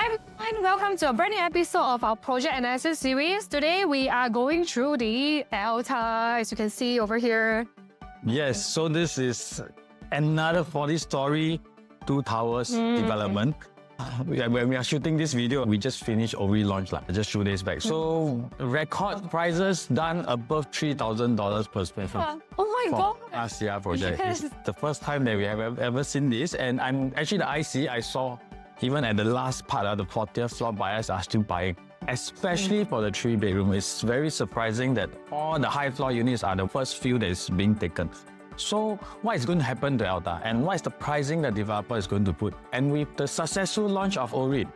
Hi everyone, welcome to a brand new episode of our project analysis series. Today we are going through the Alta, as you can see over here. Yes, so this is another 40-story, 2 towers development. When we are shooting this video, we just finished Ori launch just 2 days back. So record prices done above $3,000 per square foot. Oh my god! ASEA project. Yes. It's the first time that we have ever seen this, and I'm actually the IC I saw even at the last part of the 40th floor, buyers are still buying. Especially for the 3-bedroom. It's very surprising that all the high floor units are the first few that is being taken. So what is going to happen to Alta, and what is the pricing the developer is going to put? And with the successful launch of Ori,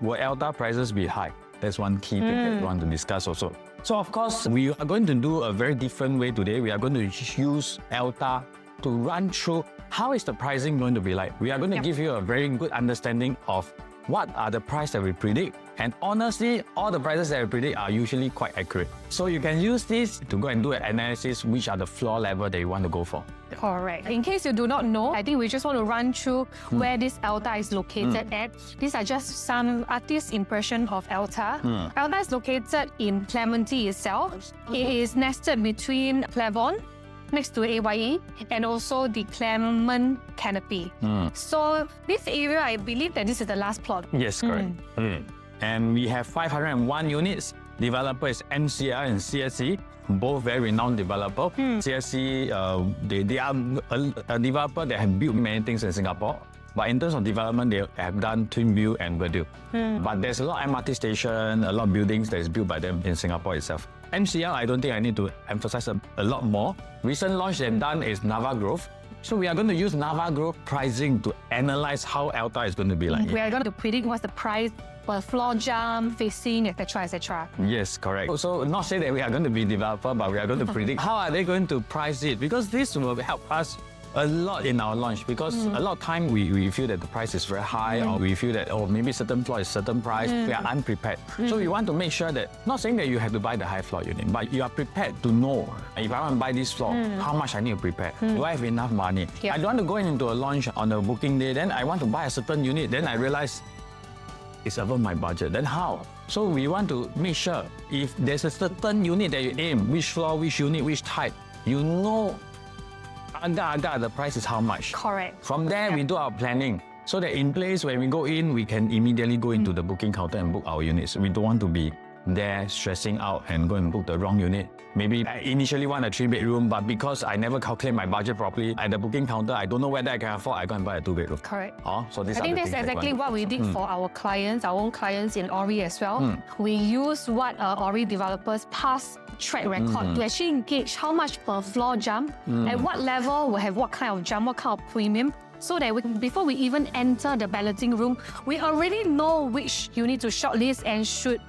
will Alta prices be high? That's one key thing that we want to discuss also. So of course, we are going to do a very different way today. We are going to use Alta to run through how is the pricing going to be like. We are going to give you a very good understanding of what are the price that we predict. And honestly, all the prices that we predict are usually quite accurate. So you can use this to go and do an analysis which are the floor level that you want to go for. Correct. In case you do not know, I think we just want to run through where this Alta is located at. These are just some artist impression of Alta. Alta is located in Clementi itself. It is nested between Clavon, next to AYE, and also the Clement Canopy. So this area, I believe that this is the last plot. Yes, correct. And we have 501 units. Developer is MCL and CSC, both very renowned developer. CSC, they are a developer that have built many things in Singapore. But in terms of development, they have done Twinview and Verdure. But there's a lot of MRT station, a lot of buildings that is built by them in Singapore itself. MCL, I don't think I need to emphasize a lot more. Recent launch they've done is Nava Grove. So we are going to use Nava Grove pricing to analyze how Alta is going to be like. We are going to predict what's the price per floor jump, facing, etc., etc. Yes, correct. So not say that we are going to be developer, but we are going to predict how are they going to price it, because this will help us a lot in our launch, because a lot of time we feel that the price is very high, or we feel that maybe certain floor is certain price, we are unprepared. So we want to make sure that, not saying that you have to buy the high floor unit, but you are prepared to know, if I want to buy this floor, how much I need to prepare. Do I have enough money? I don't want to go into a launch on a booking day, then I want to buy a certain unit, then I realize it's above my budget. Then how? So we want to make sure if there's a certain unit that you aim, which floor, which unit, which type, you know the price is how much. Correct. From there, we do our planning. So that in place, when we go in, we can immediately go into the booking counter and book our units. We don't want to be there stressing out and go and book the wrong unit. Maybe I initially want a 3-bedroom, but because I never calculate my budget properly, at the booking counter, I don't know whether I can afford, I go and buy a 2-bedroom. Correct. So I think that's exactly what we did for our clients, our own clients in Ori as well. We use what Ori developers past track record to actually gauge how much per floor jump, at what level will have what kind of jump, what kind of premium, so that before we even enter the balloting room, we already know which unit to shortlist, and should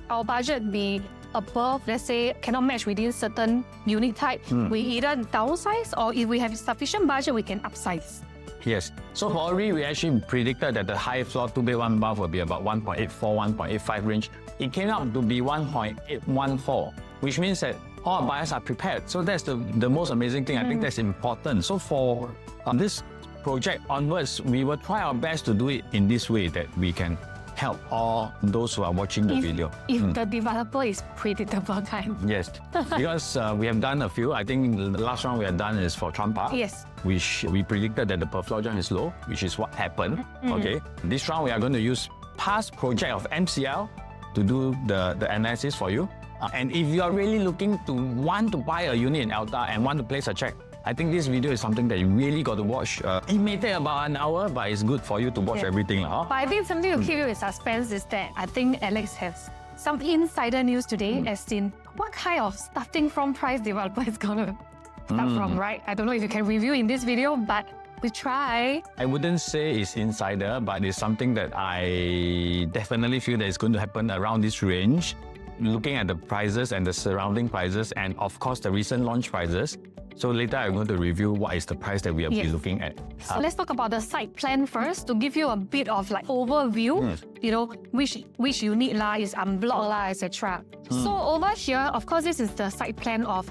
our budget be above, let's say, cannot match within certain unit type, we either downsize, or if we have sufficient budget, we can upsize. Yes. So for Ori, we actually predicted that the high floor 2-bed 1 bath will be about 1.84, 1.85 range. It came out to be 1.814, which means that all our buyers are prepared. So that's the most amazing thing. I think that's important. So for this project onwards, we will try our best to do it in this way, that we can help all those who are watching the video. If the developer is predictable kind. Yes, because we have done a few. I think the last round we have done is for Trump Park. Yes. Which we predicted that the per floor jump is low, which is what happened. Okay. This round we are going to use past project of MCL to do the analysis for you. And if you are really looking to want to buy a unit in Alta and want to place a check, I think this video is something that you really got to watch. It may take about an hour, but it's good for you to watch everything. But I think something to keep you in suspense is that I think Alex has some insider news today, as in what kind of starting from price developer is going to start from, right? I don't know if you can review in this video, but we try. I wouldn't say it's insider, but it's something that I definitely feel that is going to happen around this range. Looking at the prices and the surrounding prices, and of course the recent launch prices. So later I'm going to review what is the price that we will be looking at. So let's talk about the site plan first to give you a bit of like overview, you know, which unit la is unblocked la, etc. So over here, of course, this is the site plan of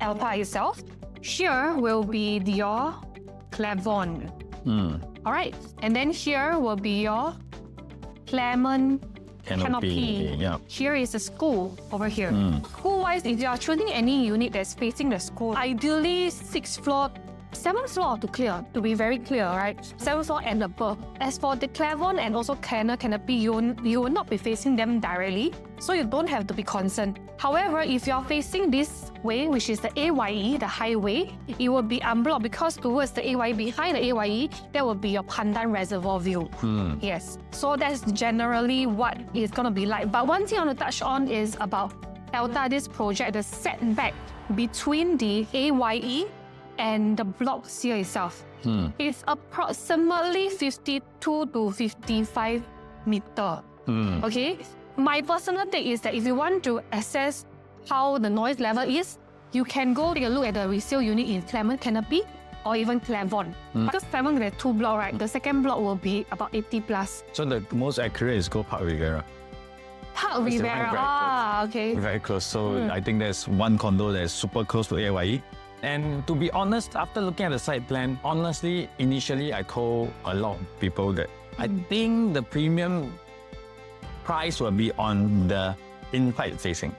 Alta itself. Here will be your Clavon. All right, and then here will be your Claremont Canopy. Yeah. Here is a school over here. School-wise, if you are choosing any unit that's facing the school, ideally 6th floor, 7th floor to clear, to be very clear, right? 7th floor and above. As for the Claremont and also Claremont Canopy, you will not be facing them directly, so you don't have to be concerned. However, if you are facing this way, which is the AYE, the highway, it will be unblocked because towards the AYE, behind the AYE, there will be your Pandan Reservoir view. Yes, so that's generally what it's going to be like. But one thing I want to touch on is about ELTA, this project, the setback between the AYE and the blocks here itself. It's approximately 52 to 55 meter. Okay, my personal take is that if you want to assess how the noise level is, you can go take a look at the resale unit in Claremont Canopy or even Claremont. Because Claremont there's 2 blocks, right? The second block will be about 80 plus. So the most accurate is go Park Rivera. Park Rivera, okay. Very close. So I think there's one condo that's super close to AYE. And to be honest, after looking at the site plan, honestly, initially I told a lot of people that I think the premium price will be on the inside facing.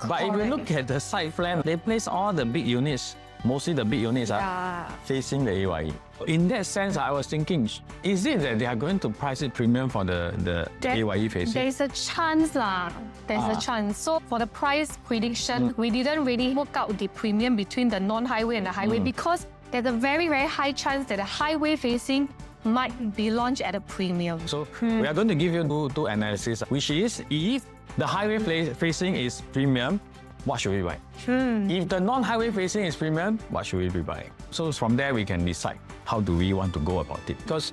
But if you look at the site plan, they place all the big units, mostly the big units are facing the AYE. In that sense, I was thinking, is it that they are going to price it premium for the AYE facing? There's a chance lah. There's a chance. So for the price prediction, we didn't really work out the premium between the non-highway and the highway because there's a very, very high chance that the highway facing might be launched at a premium. So we are going to give you two analysis, which is if the highway facing is premium, what should we buy? If the non-highway facing is premium, what should we be buying? So from there, we can decide how do we want to go about it. Because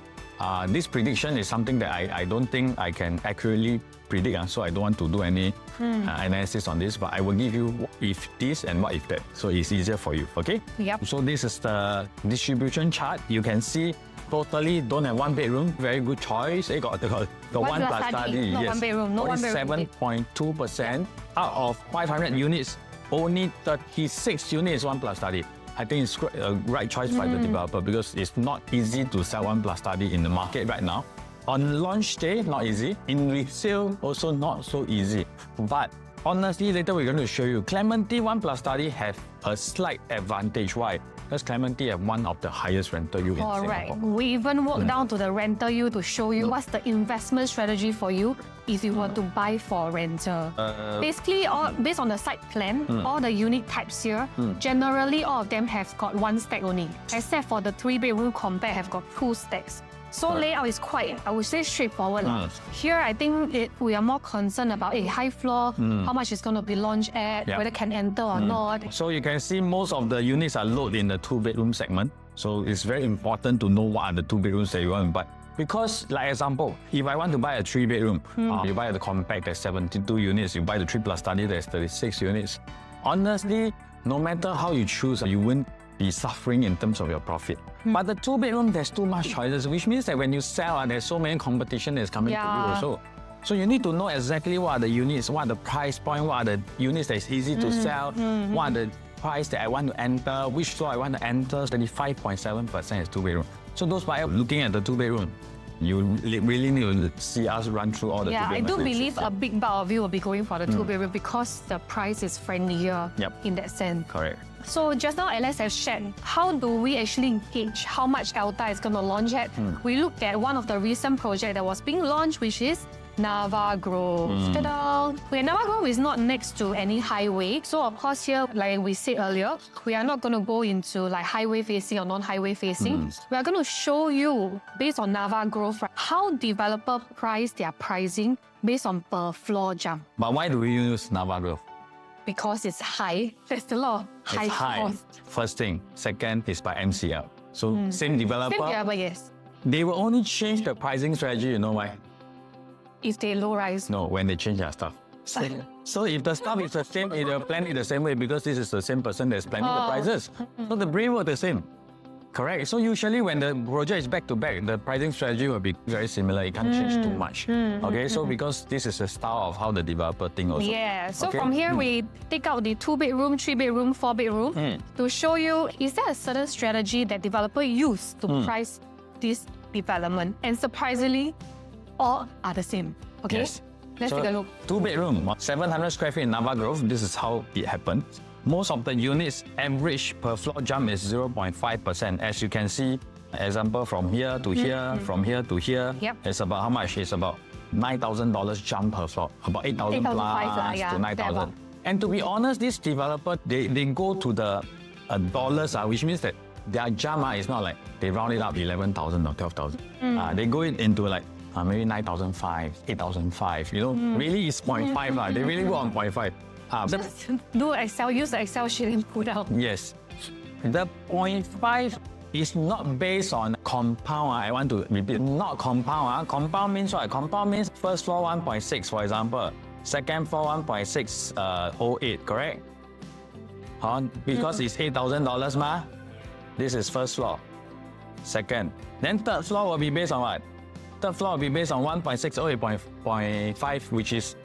this prediction is something that I don't think I can accurately predict. So I don't want to do any analysis on this, but I will give you if this and what if that. So it's easier for you, okay? Yep. So this is the distribution chart. You can see totally don't have 1 bedroom. Very good choice. They got 1 plus study. Not yes. 1 bedroom, no 1 bedroom. 7.2%. Out of 500 units, only 36 units 1 plus study. I think it's a right choice by the developer because it's not easy to sell 1 plus study in the market right now. On launch day, not easy. In resale, also not so easy. But honestly, later we're going to show you Clementi 1 plus study have a slight advantage. Why? Because Clementi have one of the highest rental yield in Singapore. Correct. We even work down to the rental yield to show you what's the investment strategy for you if you were to buy for rental. Basically, based on the site plan, all the unit types here, generally all of them have got 1 stack only, except for the 3-bedroom compact have got 2 stacks. So layout is quite, I would say, straightforward. Here, I think we are more concerned about a high floor, how much is going to be launched at, whether can enter or not. So you can see most of the units are loaded in the 2-bedroom segment. So it's very important to know what are the 2 bedrooms that you want to buy. Because, like example, if I want to buy a 3-bedroom, you buy the compact, there's 72 units. You buy the 3 plus study, there's 36 units. Honestly, no matter how you choose, you won't be suffering in terms of your profit. But the 2-bedroom, there's too much choices, which means that when you sell, there's so many competition that's coming to you also. So you need to know exactly what are the units, what are the price point, what are the units that's easy to sell, what are the price that I want to enter, which floor I want to enter. 35.7% is 2-bedroom. So those buyers looking at the 2-bedroom, you really need to see us run through all the 2-bedroom. I do believe a big bulk of you will be going for the 2-bedroom because the price is friendlier in that sense. Correct. So just now Alex has shared, how do we actually gauge how much ELTA is going to launch at? We looked at one of the recent projects that was being launched, which is Nava Grove. Ta-da! Nava Grove is not next to any highway. So of course here, like we said earlier, we are not going to go into like highway facing or non-highway facing. We are going to show you, based on Nava Grove, how developer price their pricing based on per floor jump. But why do we use Nava Grove? Because it's high. There's a lot of high cost. First thing. Second is by MCL. So same developer. Same developer, yes. They will only change the pricing strategy, you know why? If they low rise. No, when they change their stuff. So if the stuff is the same, they'll plan it the same way because this is the same person that's planning the prices. So the brain work the same. Correct. So usually when the project is back to back, the pricing strategy will be very similar. It can't change too much. Okay, so because this is the style of how the developer thinks also. Yeah, so from here we take out the 2-bedroom, 3-bedroom, 4-bedroom to show you, is there a certain strategy that developer use to price this development? And surprisingly, all are the same. Okay, Yes. let's take a look. 2-bedroom, 700 square feet in Nava Grove. This is how it happened. Most of the units average per floor jump is 0.5%. As you can see, example from here to here, from here to here. Yep. It's about how much? It's about $9,000 jump per floor. About 8,000 plus 8,500, yeah, to 9,000. thereabout. And to be honest, this developer, they go to the dollars, which means that their jump is not like they round it up 11,000 or 12,000. They go into like maybe 9,500, 8,500. You know, really it's 0.5. They really go on 0.5. Just do Excel, use the Excel sheet and put out. Yes. The 0.5 is not based on compound. I want to repeat, not compound. Compound means what? Compound means first floor 1.6, for example. Second floor 1.608, correct? Because it's $8,000 ma. This is first floor. Second. Then third floor will be based on what? Third floor will be based on 1.608.5, which is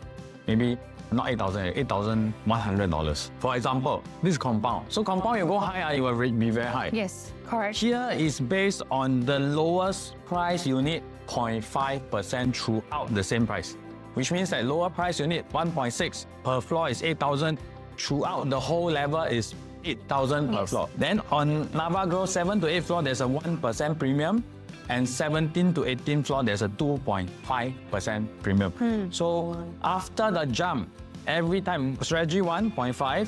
maybe not 8,000, $8,100. For example, this is compound. So compound, you go higher, it will be very high. Yes, correct. Here is based on the lowest price unit, 0.5% throughout the same price. Which means that lower price unit, 1.6 per floor is 8,000. Throughout the whole level is 8,000 per floor. Then on Nava Grove 7 to 8 floor, there's a 1% premium. And 17 to 18 floor, there's a 2.5% premium. So after the jump, every time, strategy 1, 0.5,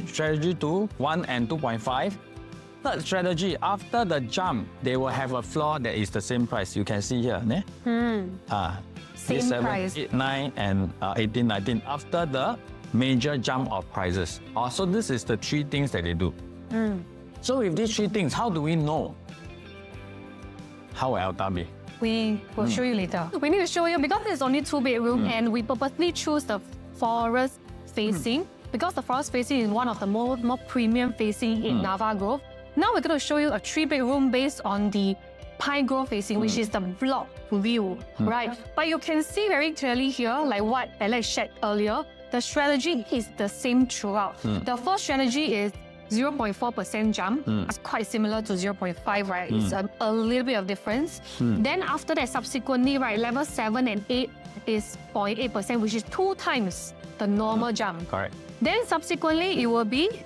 strategy 2, 1 and 2.5. Third strategy, after the jump, they will have a floor that is the same price. You can see here. Same 7, price. 8, 9 and 18, 19. After the major jump of prices. So this is the 3 things that they do. So with these 3 things, how do we know? How will Elta be? We will show you later. We need to show you because it's only 2-bedroom and we purposely choose the forest facing because the forest facing is one of the more premium facing in Nava Grove. Now we're going to show you a 3-bedroom based on the Pine Grove facing, which is the block view, right? But you can see very clearly here, like what Alex shared earlier, the strategy is the same throughout. The first strategy is 0.4% jump. It's quite similar to 0.5, right? It's a little bit of difference. Then after that, subsequently, right, level 7 and 8 is 0.8%, which is 2 times the normal jump. Correct. Then subsequently, it will be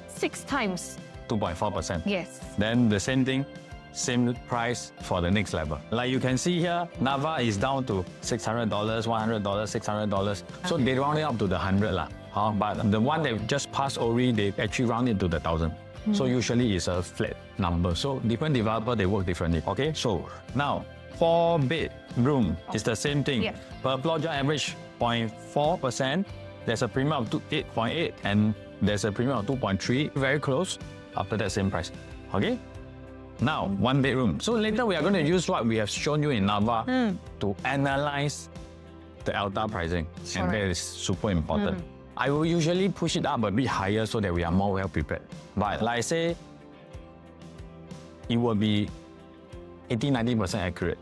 6 times. 2.4%. Yes. Then the same thing, same price for the next level. Like you can see here, Nava is down to $600, $100, $600. So they round it up to the 100 lah. But the one that just passed Ori, they actually round it to the 1,000. So usually it's a flat number. So different developer, they work differently. Okay, so now 4-bedroom is the same thing. Yeah. Per floor jump average 0.4%. There's a premium of 8.8 and there's a premium of 2.3. Very close. After that, same price. Okay. Now 1-bedroom. So later we are going to use what we have shown you in Nava to analyze the Elta pricing, and that is super important. I will usually push it up a bit higher so that we are more well prepared. But like I say, it will be 80-90% accurate.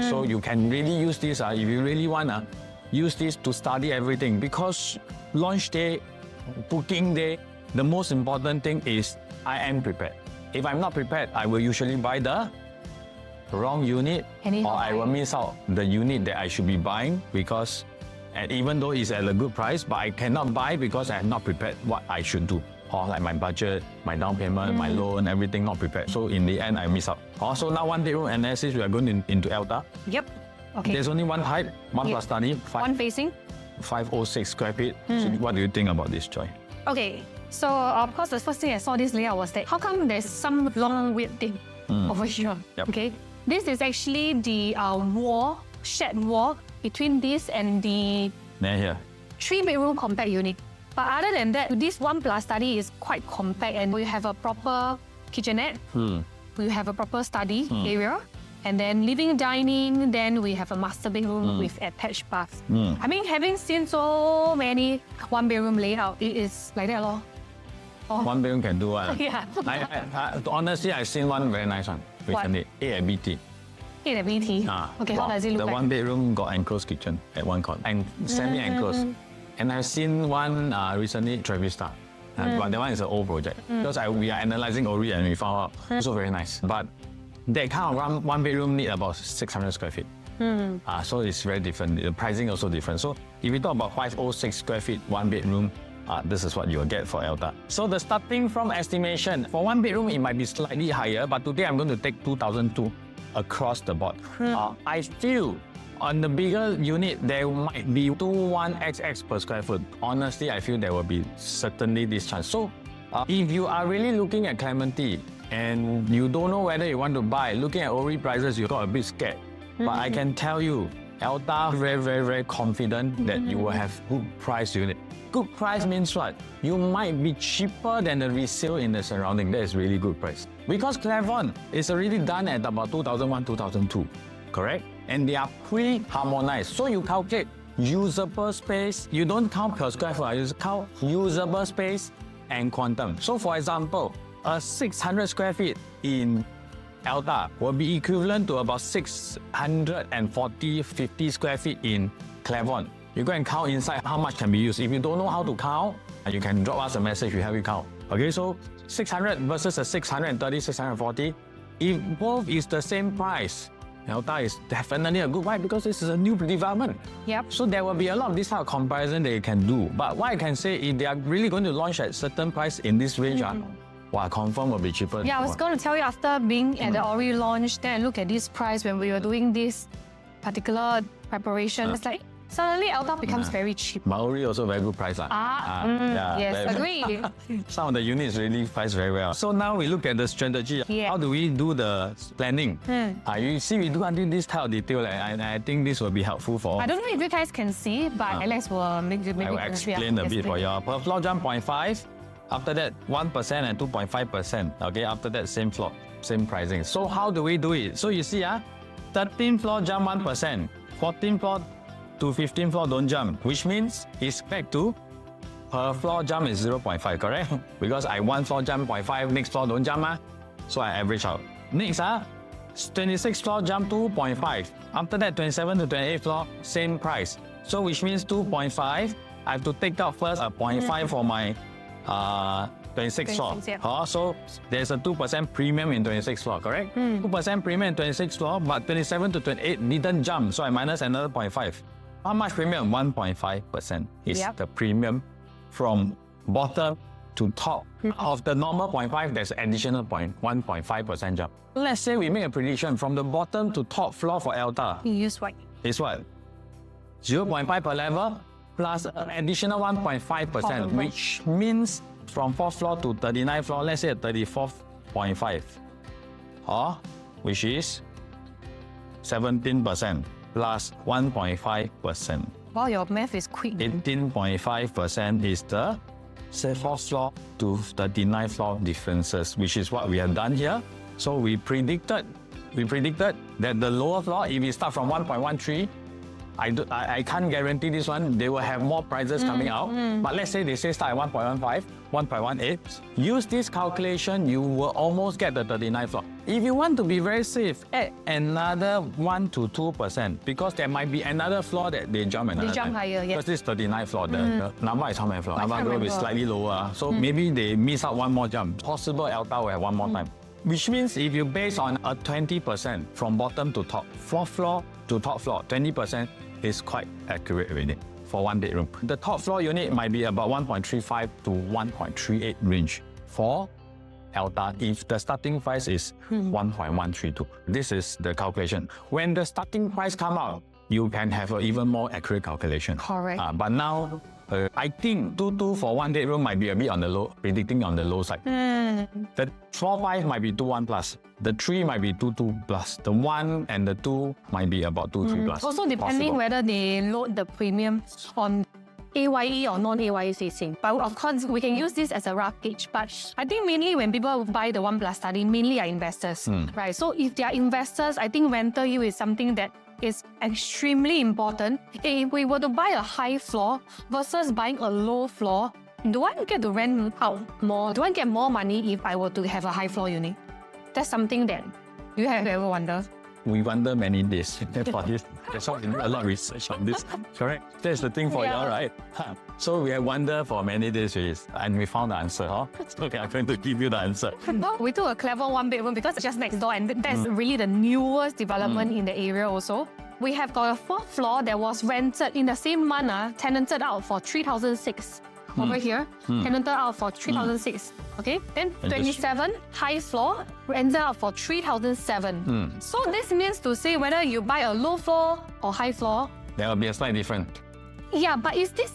So you can really use this if you really want to use this to study everything, because launch day, booking day, the most important thing is I am prepared. If I'm not prepared, I will usually buy the wrong unit, Anyhow or I will miss out the unit that I should be buying, because and even though it's at a good price, but I cannot buy because I have not prepared what I should do. Or like my budget, my down payment, my loan, everything not prepared. So in the end, I miss out. So now 1-bedroom analysis, we are going into Elta. Yep. Okay. There's only one height, one plus study, One facing. 506 square feet. So what do you think about this, Joy? Okay. So of course, the first thing I saw this layout was that how come there's some long weird thing over here? Yep. Okay. This is actually the shed wall between this and the Then here. 3-bedroom compact unit. But other than that, this 1+ study is quite compact, and we have a proper kitchenette. We have a proper study area. And then living, dining, then we have a master bedroom with attached bath. I mean, having seen so many 1-bedroom layout, it is like that lor. 1-bedroom can do what? Yeah. Honestly, I've seen one very nice one recently. A at BT. In a BT. Okay, how does it look the like? 1-bedroom got enclosed kitchen at one corner and semi-enclosed. And I've seen one recently, Travista. But that one is an old project. Because we are analyzing Ori and we found out also very nice. But that kind of 1-bedroom need about 600 square feet. So it's very different. The pricing also different. So if we talk about 506 square feet, one bedroom, this is what you will get for Alta. So the starting from estimation, for one bedroom, it might be slightly higher, but today I'm going to take 2,002 across the board. I feel on the bigger unit, there might be 21xx per square foot. Honestly, I feel there will be certainly this chance. So if you are really looking at Clementi and you don't know whether you want to buy, looking at Ori prices, you got a bit scared. But I can tell you, Alta very confident that you will have good price unit. Good price means what? You might be cheaper than the resale in the surrounding. That is really good price. Because Clairvaunt is already done at about 2001, 2002, correct? And they are pre-harmonized. So you calculate usable space. You don't count per square foot, you count usable space and quantum. So for example, a 600 square feet in Alta will be equivalent to about 50 square feet in Clairvaunt. You go and count inside how much can be used. If you don't know how to count, you can drop us a message, we help you count. Okay, so 600 versus a 630, 640. If both is the same price, Alta is definitely a good buy because this is a new development. Yep. So there will be a lot of this type of comparison that you can do. But what I can say, if they are really going to launch at certain price in this range, confirm will be cheaper. Yeah, I was going to tell you after being at the Ori launch, then look at this price when we were doing this particular preparation. It's like suddenly Alta becomes very cheap. Maori also very good price. Yes, agree. Some of the units really priced very well. So now we look at the strategy. Yeah. How do we do the planning? You see, we do until this type of detail, and I think this will be helpful for all. I don't know if you guys can see, but Alex will make I will explain a bit for you. Per floor jump 0.5. After that, 1% and 2.5%. Okay, after that, same floor, same pricing. So how do we do it? So you see, 13th floor jump 1%, 14th floor to 15th floor don't jump, which means it's back to per floor jump is 0.5, correct? Because I one floor jump 0.5, next floor don't jump, so I average out. Next, 26th floor jump 2.5. After that, 27 to 28th floor, same price. So which means 2.5, I have to take out first a 0.5 for my 26th floor. Yeah. So there's a 2% premium in 26th floor, correct? 2% premium in 26th floor, but 27 to 28 didn't jump, so I minus another 0.5. How much premium? 1.5% is the premium from bottom to top. Of the normal 0.5, there's additional 1.5% jump. Let's say we make a prediction from the bottom to top floor for Alta. You use what? Is what? 0.5 per level plus an additional 1.5%, which means from 4th floor to 39th floor, let's say at 34.5, which is 17% plus 1.5%. Wow, your math is quick. 18.5% is the 4th floor to 39th floor differences, which is what we have done here. So we predicted that the lower floor, if we start from 1.13, I can't guarantee this one. They will have more prices coming out. But let's say they say start at 1.15, 1.18. Use this calculation, you will almost get the 39th floor. If you want to be very safe, add another 1 to 2% because there might be another floor that they jump another They jump time. higher, yes. Because this is 39th floor. The number is how many floor? Number will be remember. slightly lower. So maybe they miss out one more jump. Possible Alta will have one more time. Which means if you base on a 20% from bottom to top, 4th floor to top floor, 20% is quite accurate already for one bedroom. The top floor unit might be about 1.35 to 1.38 range for Alta if the starting price is 1.132. This is the calculation. When the starting price come out, you can have an even more accurate calculation. Correct. But now, I think 2.2 for one bedroom might be a bit on the low, predicting on the low side. The 4.5 might be 2.1 plus. The 3 might be 2.2 plus. The 1 and the 2 might be about 2.3 plus. Also depending Possible. whether they load the premium on AYE or non-AYE facing. But of course, we can use this as a rough gauge. But I think mainly when people buy the 1+ study, mainly are investors, right? So if they are investors, I think rental yield is something that is extremely important. If we were to buy a high floor versus buying a low floor, do I get to rent out more? Do I get more money if I were to have a high floor unit? That's something that you have ever wondered. We wonder many days for this. That's why we do a lot of research on this. Correct? That's the thing for y'all, right? So we have wondered for many days, and we found the answer. Okay, I'm going to give you the answer. We took a Clairvaunt 1 bedroom because it's just next door, and that's really the newest development in the area also. we have got a fourth floor that was rented in the same month, tenanted out for 3,006. Over here, tenanted out for 3,006. Okay, then 27 high floor rented out for 3,007. So this means to say whether you buy a low floor or high floor. There will be a slight difference. Yeah, but is this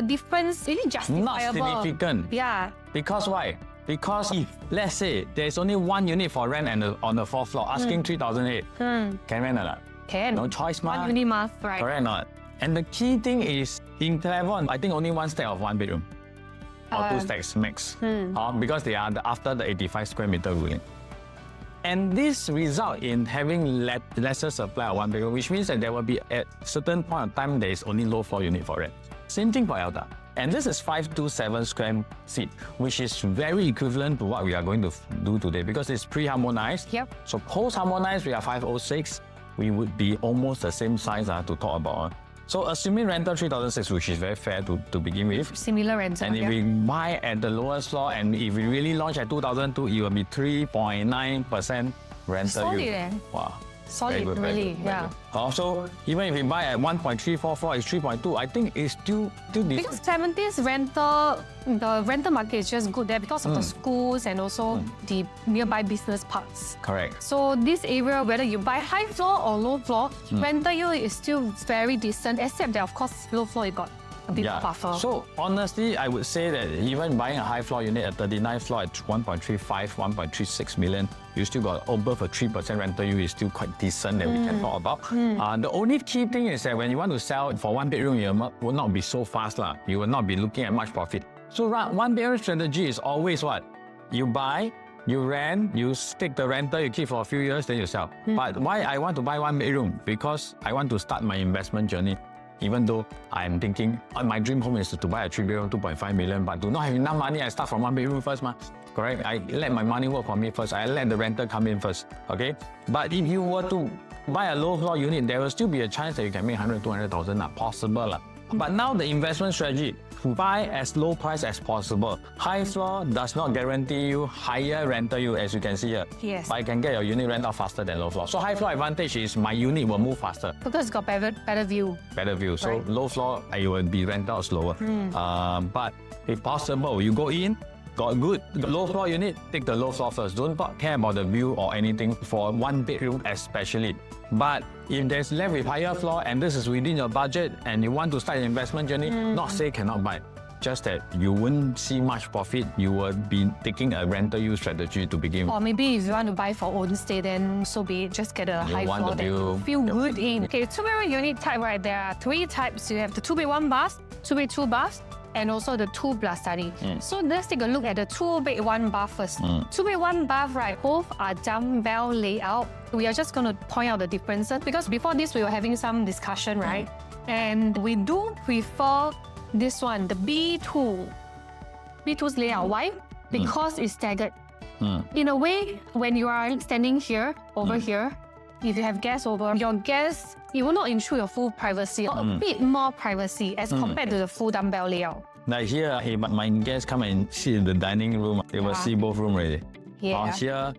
difference really justifiable? Not significant. Yeah. Because why? Because if, let's say, there's only one unit for rent and on the fourth floor, asking 3,008, can rent or not? Can. No choice, ma. One unit math, right? Correct or not? And the key thing is, in Clairvon, I think only one stack of one bedroom. Or two stacks max. Because they are after the 85 square meter ruling. And this result in having lesser supply of one bedroom, which means that there will be at certain point of time, there is only low floor unit for rent. Same thing for Elda. And this is 527 square feet, which is very equivalent to what we are going to do today because it's pre-harmonized. Yep. So post-harmonized, we are 506. We would be almost the same size to talk about. So assuming rental 3,006, which is very fair to begin with. Similar rental. And if we buy at the lowest floor, and if we really launch at 2,002, it will be 3.9% rental Solid, yield. Wow. Solid, Very good, very really, good, very yeah. good. Also, even if we buy at 1.344, it's 3.2. I think it's still decent. Because Clementine's the rental market is just good there because of the schools and also the nearby business parks. Correct. So this area, whether you buy high floor or low floor, rental yield is still very decent, except that of course low floor you got a bit more buffer. So honestly, I would say that even buying a high floor unit at 39th floor at 1.35, 1.36 million, you still got above a 3% rental yield is still quite decent that we can talk about. The only key thing is that when you want to sell for one bedroom, you will not be so fast. You will not be looking at much profit. So one bedroom strategy is always what? You buy, you rent, you stick the rental, you keep for a few years, then you sell. But why I want to buy one bedroom? Because I want to start my investment journey. Even though I'm thinking, my dream home is to buy a 3-bedroom, 2.5 million, but do not have enough money, I start from one bedroom first, correct? I let my money work for me first. I let the rental come in first, okay? But if you were to buy a low floor unit, there will still be a chance that you can make 100, 200,000, possible. But now the investment strategy, buy as low price as possible. High floor does not guarantee you higher rental yield, as you can see here. Yes. But I can get your unit rent out faster than low floor. So high floor advantage is my unit will move faster. Because it's got better view. Better view. So Right. low floor, it will be rented out slower. But if possible, you go in, got good low floor unit, take the low floor first. Don't care about the view or anything for one bedroom especially. But if there's left with higher floor and this is within your budget and you want to start an investment journey, not say cannot buy. Just that you wouldn't see much profit. You will be taking a rental use strategy to begin with. Or maybe if you want to buy for own stay, then so be it. Just get a high want floor the that you view. feel good in. Okay, two-bedroom unit type, right? There are three types. You have the 2-bed 1 bath, 2-bed 2 baths, and also the 2+ study. So let's take a look at the 2-bed 1 bath first. 2-bed 1 bath, right? Both are dumbbell layout. We are just going to point out the differences because before this we were having some discussion, right? And we do prefer this one, the B2. B2's layout. Why? Because it's staggered. In a way, when you are standing here, over here, if you have guests over, your guests, it will not intrude your full privacy, or a bit more privacy as compared to the full dumbbell layout. Like here, hey, my guests come and sit in the dining room. They will see both rooms already. Yeah. Here,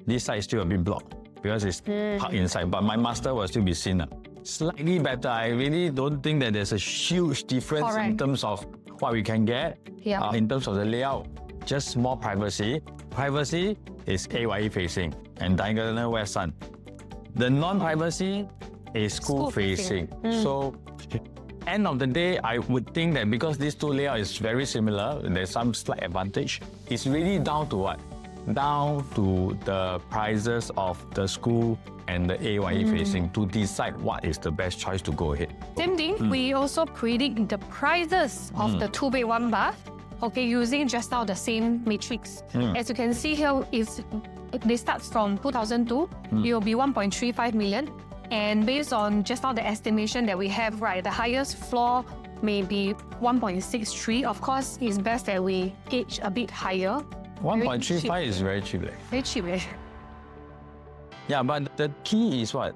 this side is still a bit blocked because it's parked inside, but my master will still be seen. Slightly better. I really don't think that there's a huge difference in Correct. terms of what we can get. Yeah. In terms of the layout, just more privacy. Privacy is AYE facing and diagonal west sun. The non-privacy is school facing. So end of the day, I would think that because these two layouts is very similar, there's some slight advantage. It's really down to what? Down to the prices of the school and the AYE facing to decide what is the best choice to go ahead. Same thing, we also predict the prices of the 2-bed 1 bath, okay, using just now the same matrix. As you can see here, if they start from 2002, it will be 1.35 million. And based on just now the estimation that we have, right, the highest floor may be 1.63. Of course, it's best that we gauge a bit higher. 1.35 is very cheap. Very cheap, eh? Yeah, but the key is what?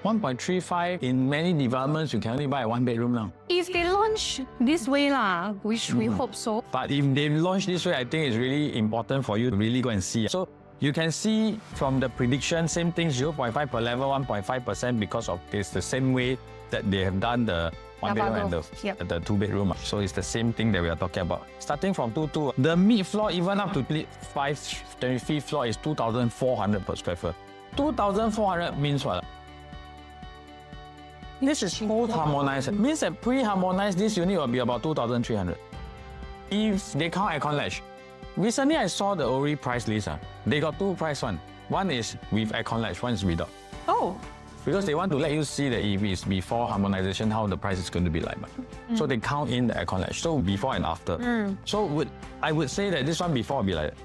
1.35 in many developments, you can only buy a 1-bedroom now. If they launch this way, which we hope so. But if they launch this way, I think it's really important for you to really go and see. So You can see from the prediction, same thing, 0.5 per level, 1.5% because of it's the same way that they have done the one bedroom and the 2-bedroom. So it's the same thing that we are talking about. Starting from 2.2, the mid floor even up to 525th floor is 2,400 per square foot. 2,400 means what? This is post-harmonized. Means that pre-harmonized, this unit will be about 2,300. If they count aircon latch. Recently, I saw the Ori price list. They got two price one. One is with aircon latch, one is without. Oh. Because they want to let you see that if it's before harmonization, how the price is going to be like. So they count in the aircon latch. So before and after. So I would say that this one before will be like that,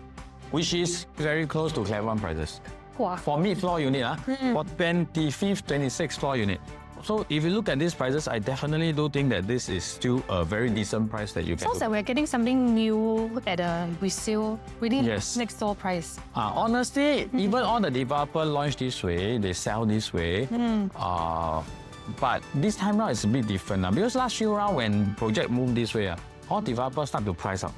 which is very close to Clairvon prices. Wow. For mid-floor unit, for 25th, 26th floor unit. So if you look at these prices, I definitely do think that this is still a very decent price that you can. Sounds like we're getting something new at a resale, really next door price. Honestly, even all the developer launch this way, they sell this way. But this time around it's a bit different because last few round when project moved this way, all developers start to price up.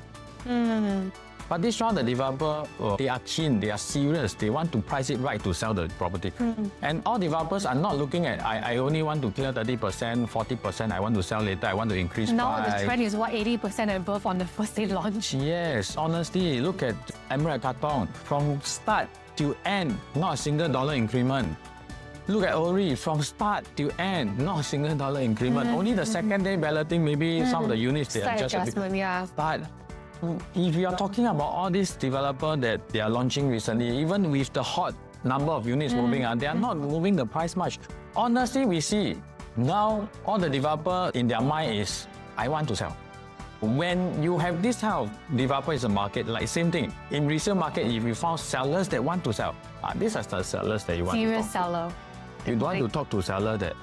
But this round, the developer, they are keen, they are serious, they want to price it right to sell the property. And all developers are not looking at, I only want to clear 30%, 40%, I want to sell later, I want to increase now price. The trend is what, 80% and above on the first day launch? Yes, honestly, look at Emerald Katong. From start to end, not a single dollar increment. Look at Ori, from start to end, not a single dollar increment. Only the second day balloting, maybe some of the units, they adjust. But if you are talking about all these developers that they are launching recently, even with the hot number of units moving, they are not moving the price much. Honestly, we see now all the developer in their mind is, I want to sell. When you have this kind of developer in the market, like same thing, in resale market, if you found sellers that want to sell, these are the sellers that you want Serious to talk seller. to. You don't want to talk to seller that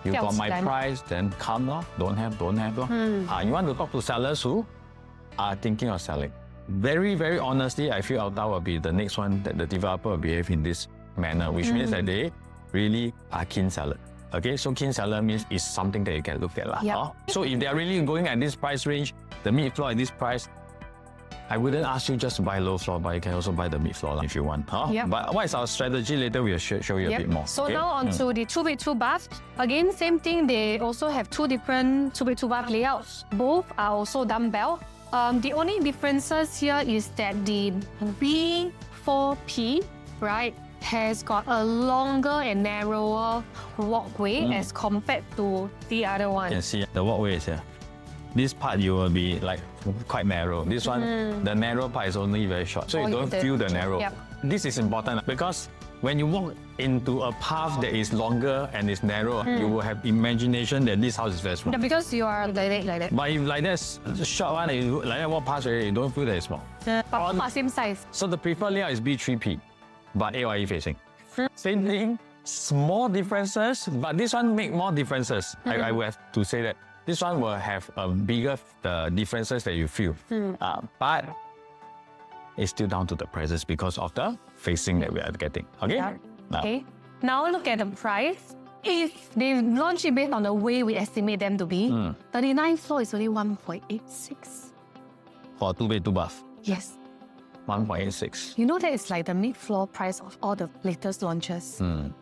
you got my price, then come lor, don't have lor. You want to talk to sellers who are thinking of selling. Very, very honestly, I feel Altau will be the next one that the developer will behave in this manner, which means that they really are keen seller. Okay, so keen seller means it's something that you can look at. So if they are really going at this price range, the mid floor at this price, I wouldn't ask you just to buy low floor, but you can also buy the mid floor if you want. But what is our strategy later? We'll show you a bit more. So now on to the 2-bed, 2-bath. Again, same thing. They also have two different 2-bed, 2-bath layouts. Both are also dumbbell. The only differences here is that the B4P, right, has got a longer and narrower walkway as compared to the other one. You can see the walkway is here. This part you will be like quite narrow. This one, the narrow part is only very short, so you don't feel the narrow. This is important because when you walk into a path that is longer and is narrow, you will have imagination that this house is very small. Because you are like that. But if like this short one, you like that walk past already, you don't feel that it's small. But same size. So the preferred layout is B3P, but AYE facing. Same thing, small differences, but this one make more differences. I will have to say that. This one will have a bigger differences that you feel. But it's still down to the prices because of the facing that we are getting. Okay? Okay. Now look at the price. If they launch it based on the way we estimate them to be, 39th floor is only 1.86. For 2-bed, 2-bath? Yes. 1.86. You know that it's like the mid-floor price of all the latest launches.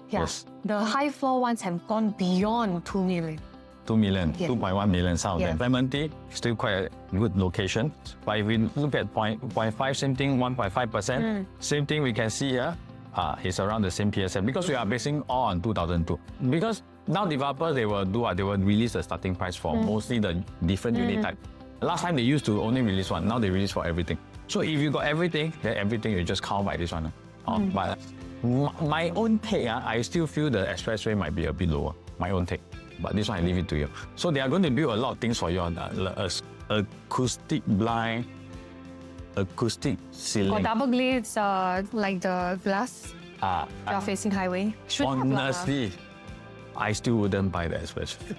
Yes. The high-floor ones have gone beyond 2 million. 2 million, 2.1 million, some of them. Clementi, still quite a good location. But if we look at 0.5, same thing, 1.5%, same thing we can see here, it's around the same PSF because we are basing all on 2002. Because now developers, they will release the starting price for mostly the different unit type. Last time they used to only release one, now they release for everything. So if you got everything, then everything you just count by this one. But my own take, I still feel the expressway might be a bit lower, my own take. But this one, I leave it to you. So they are going to build a lot of things for you. Acoustic blind, acoustic ceiling. Or double glazed, like the glass, you are facing highway. Honestly, I still wouldn't buy the expressway.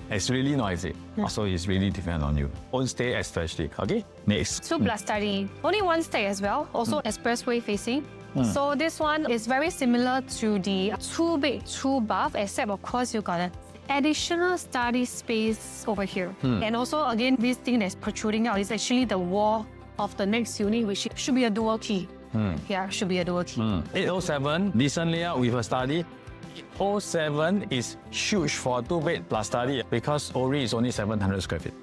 It's really noisy. Also, it's really dependent on you. Own stay especially. Okay, next. 2+30. Only one stay as well. Also expressway facing. So this one is very similar to the 2-bed, 2-bath, except of course you got an additional study space over here. And also again, this thing that's protruding out is actually the wall of the next unit, which should be a dual key. Yeah, should be a dual key. 807, recently with a study, 807 is huge for 2-bed plus study because Ori is only 700 square feet.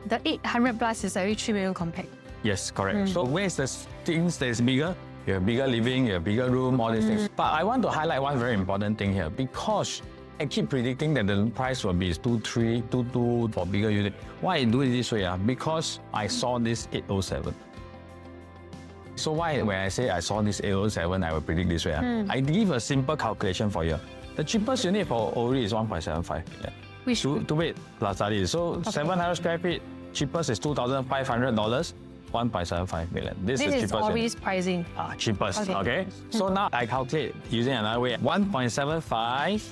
The 800 plus is a 3-bedroom compact. Yes, correct. So where's the things that is bigger? You have bigger living, you have bigger room, all these things. But I want to highlight one very important thing here because I keep predicting that the price will be 2.3, 2.2 for bigger unit. Why I do it this way? Because I saw this 807. So why when I say I saw this 807, I will predict this way? I give a simple calculation for you. The cheapest unit for Ori is 1.75 million. Which 2-bed plus study. So 700 square feet, cheapest is $2,500, 1.75 million. This is is cheapest. Ori's pricing. Cheapest, Okay. okay? So now I calculate using another way. 1.75,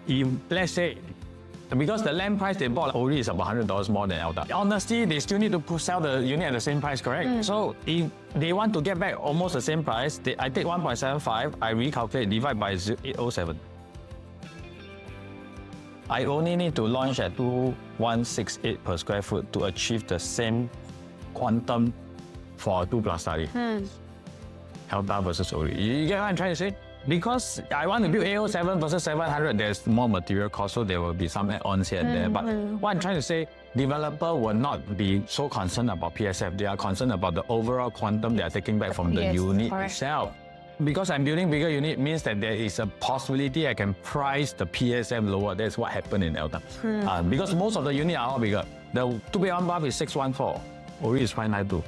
if let's say, because the land price they bought Ori is about $100 more than Elta. Honestly, they still need to sell the unit at the same price, correct? So if they want to get back almost the same price, I take 1.75, I recalculate, divide by 807. I only need to launch at 2,168 per square foot to achieve the same quantum for a 2 plus study. Elta versus Ori. You get what I'm trying to say? Because I want to build 807 versus 700, there's more material cost, so there will be some add-ons here and there. But what I'm trying to say, developer will not be so concerned about PSF. They are concerned about the overall quantum they are taking back from the Yes, unit correct. itself. Because I'm building bigger unit means that there is a possibility I can price the PSF lower. That's what happened in Elta. Because most of the units are all bigger. The 2-bed 1 bath is 614, Ori is 592.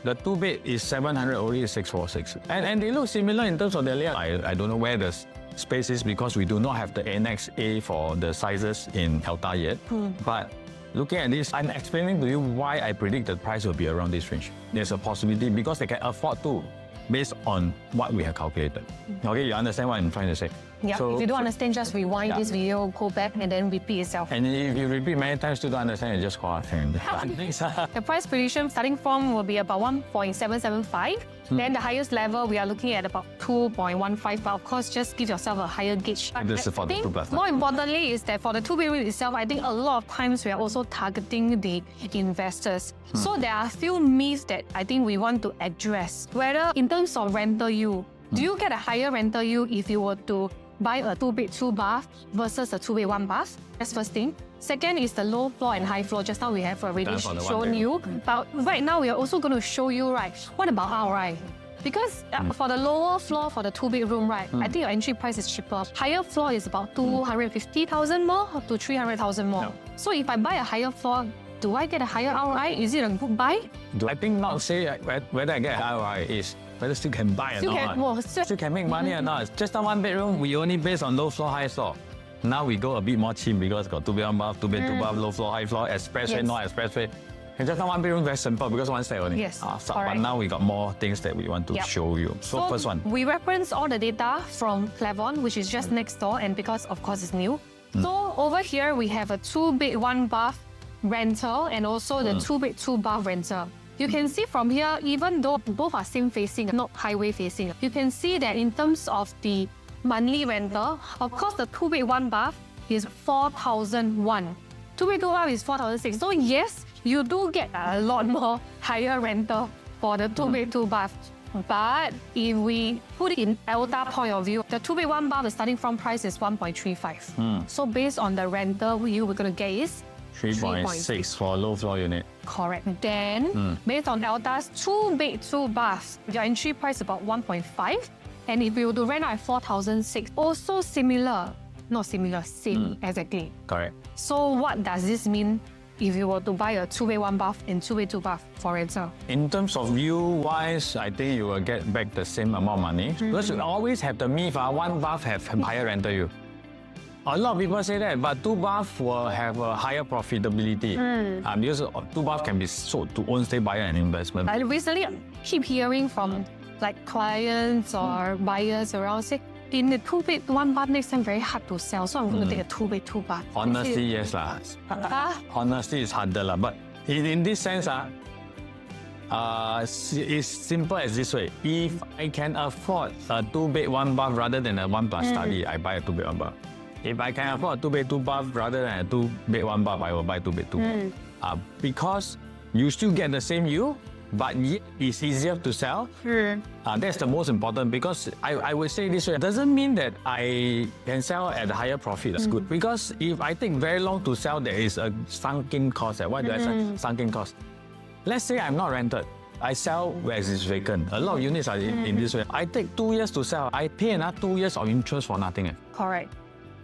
The 2-bed is 700, Ori is 646. And they look similar in terms of their layout. I don't know where the space is because we do not have the Annex A for the sizes in Elta yet. But looking at this, I'm explaining to you why I predict the price will be around this range. There's a possibility because they can afford to, based on what we have calculated. Okay, you understand what I'm trying to say? Yeah. So- if you don't understand, just rewind this video, go back, and then repeat itself. And if you repeat many times still don't understand, you just call us. Thanks. The price prediction starting from will be about 1.775. Then the highest level, we are looking at about 2.15. But of course, just give yourself a higher gauge. This is for I the think 2 plus. more importantly is that for the 2-bedroom itself, I think a lot of times we are also targeting the investors. So there are a few myths that I think we want to address. Whether in terms of rental yield, do you get a higher rental yield if you were to buy a 2-bed 2-bath versus a 2-bed 1-bath? That's first thing. Second is the low floor and high floor. Just now we have already Done for the shown you. But right now we are also going to show you, right, what about ROI? Because for the lower floor, for the 2-bedroom, right, I think your entry price is cheaper. Higher floor is about 250,000 more to 300,000 more. No. So if I buy a higher floor, do I get a higher ROI? Is it a good buy? I think not say whether I get ROI is whether still can buy or Still not. can, well, Still can make money or not. Just a 1-bedroom, we only based on low floor, high floor. Now we go a bit more cheap because got 2-bed 1 bath, 2-bed 2 bath, low floor, high floor, expressway, Yes. not expressway. And just a 1-bedroom very simple because one step only. Yes, But correct. now we got more things that we want to Yep. show you. So first one. We reference all the data from Clavon, which is just next door, and because of course it's new. So over here we have a 2-bed 1-bath rental and also the 2-bed 2-bath rental. You can see from here, even though both are same facing, not highway facing, you can see that in terms of the monthly rental, of course the 2-bed 1-bath is 4,001. 2-bed 2-bath is 4,006. So yes, you do get a lot more higher rental for the 2-bed 2-bath. But if we put it in Elta point of view, the 2-bed 1-bath, the starting from price is 1.35. So based on the rental yield we're going to get is 3.6 for a low floor unit. correct. Then, based on Elta's 2-bed 2-bath, your entry price about 1.5. And if you were to rent out at 4,006, also similar. Not similar, same exactly. Correct. So what does this mean if you were to buy a 2-bed 1-bath and 2-bed 2-bath for rental? In terms of view-wise, I think you will get back the same amount of money. Because you always have the myth, 1 bath have higher rental yield. A lot of people say that, but 2 bath will have a higher profitability. Because 2 bath can be sold to own stay buyer and investment. I recently keep hearing from like clients or buyers around say, in the 2-bed 1-bath next time very hard to sell, so I'm going to take a 2-bed 2-bath. Honestly, yes lah. Honestly, it's harder lah. But in this sense, it's simple as this way. If I can afford a 2-bed 1-bath rather than a 1 plus study, I buy a 2-bed 1-bath. If I can afford a 2-bed 2-bath rather than a 2-bed 1-bath, I will buy 2-bed 2-bath. Because you still get the same yield, but yet it's easier to sell. That's the most important, because I would say this way, it doesn't mean that I can sell at a higher profit. That's good, because if I take very long to sell, there is a sunken cost. Why do I say sunken cost? Let's say I'm not rented. I sell where it's vacant. A lot of units are in this way. I take 2 years to sell. I pay another 2 years of interest for nothing. Correct.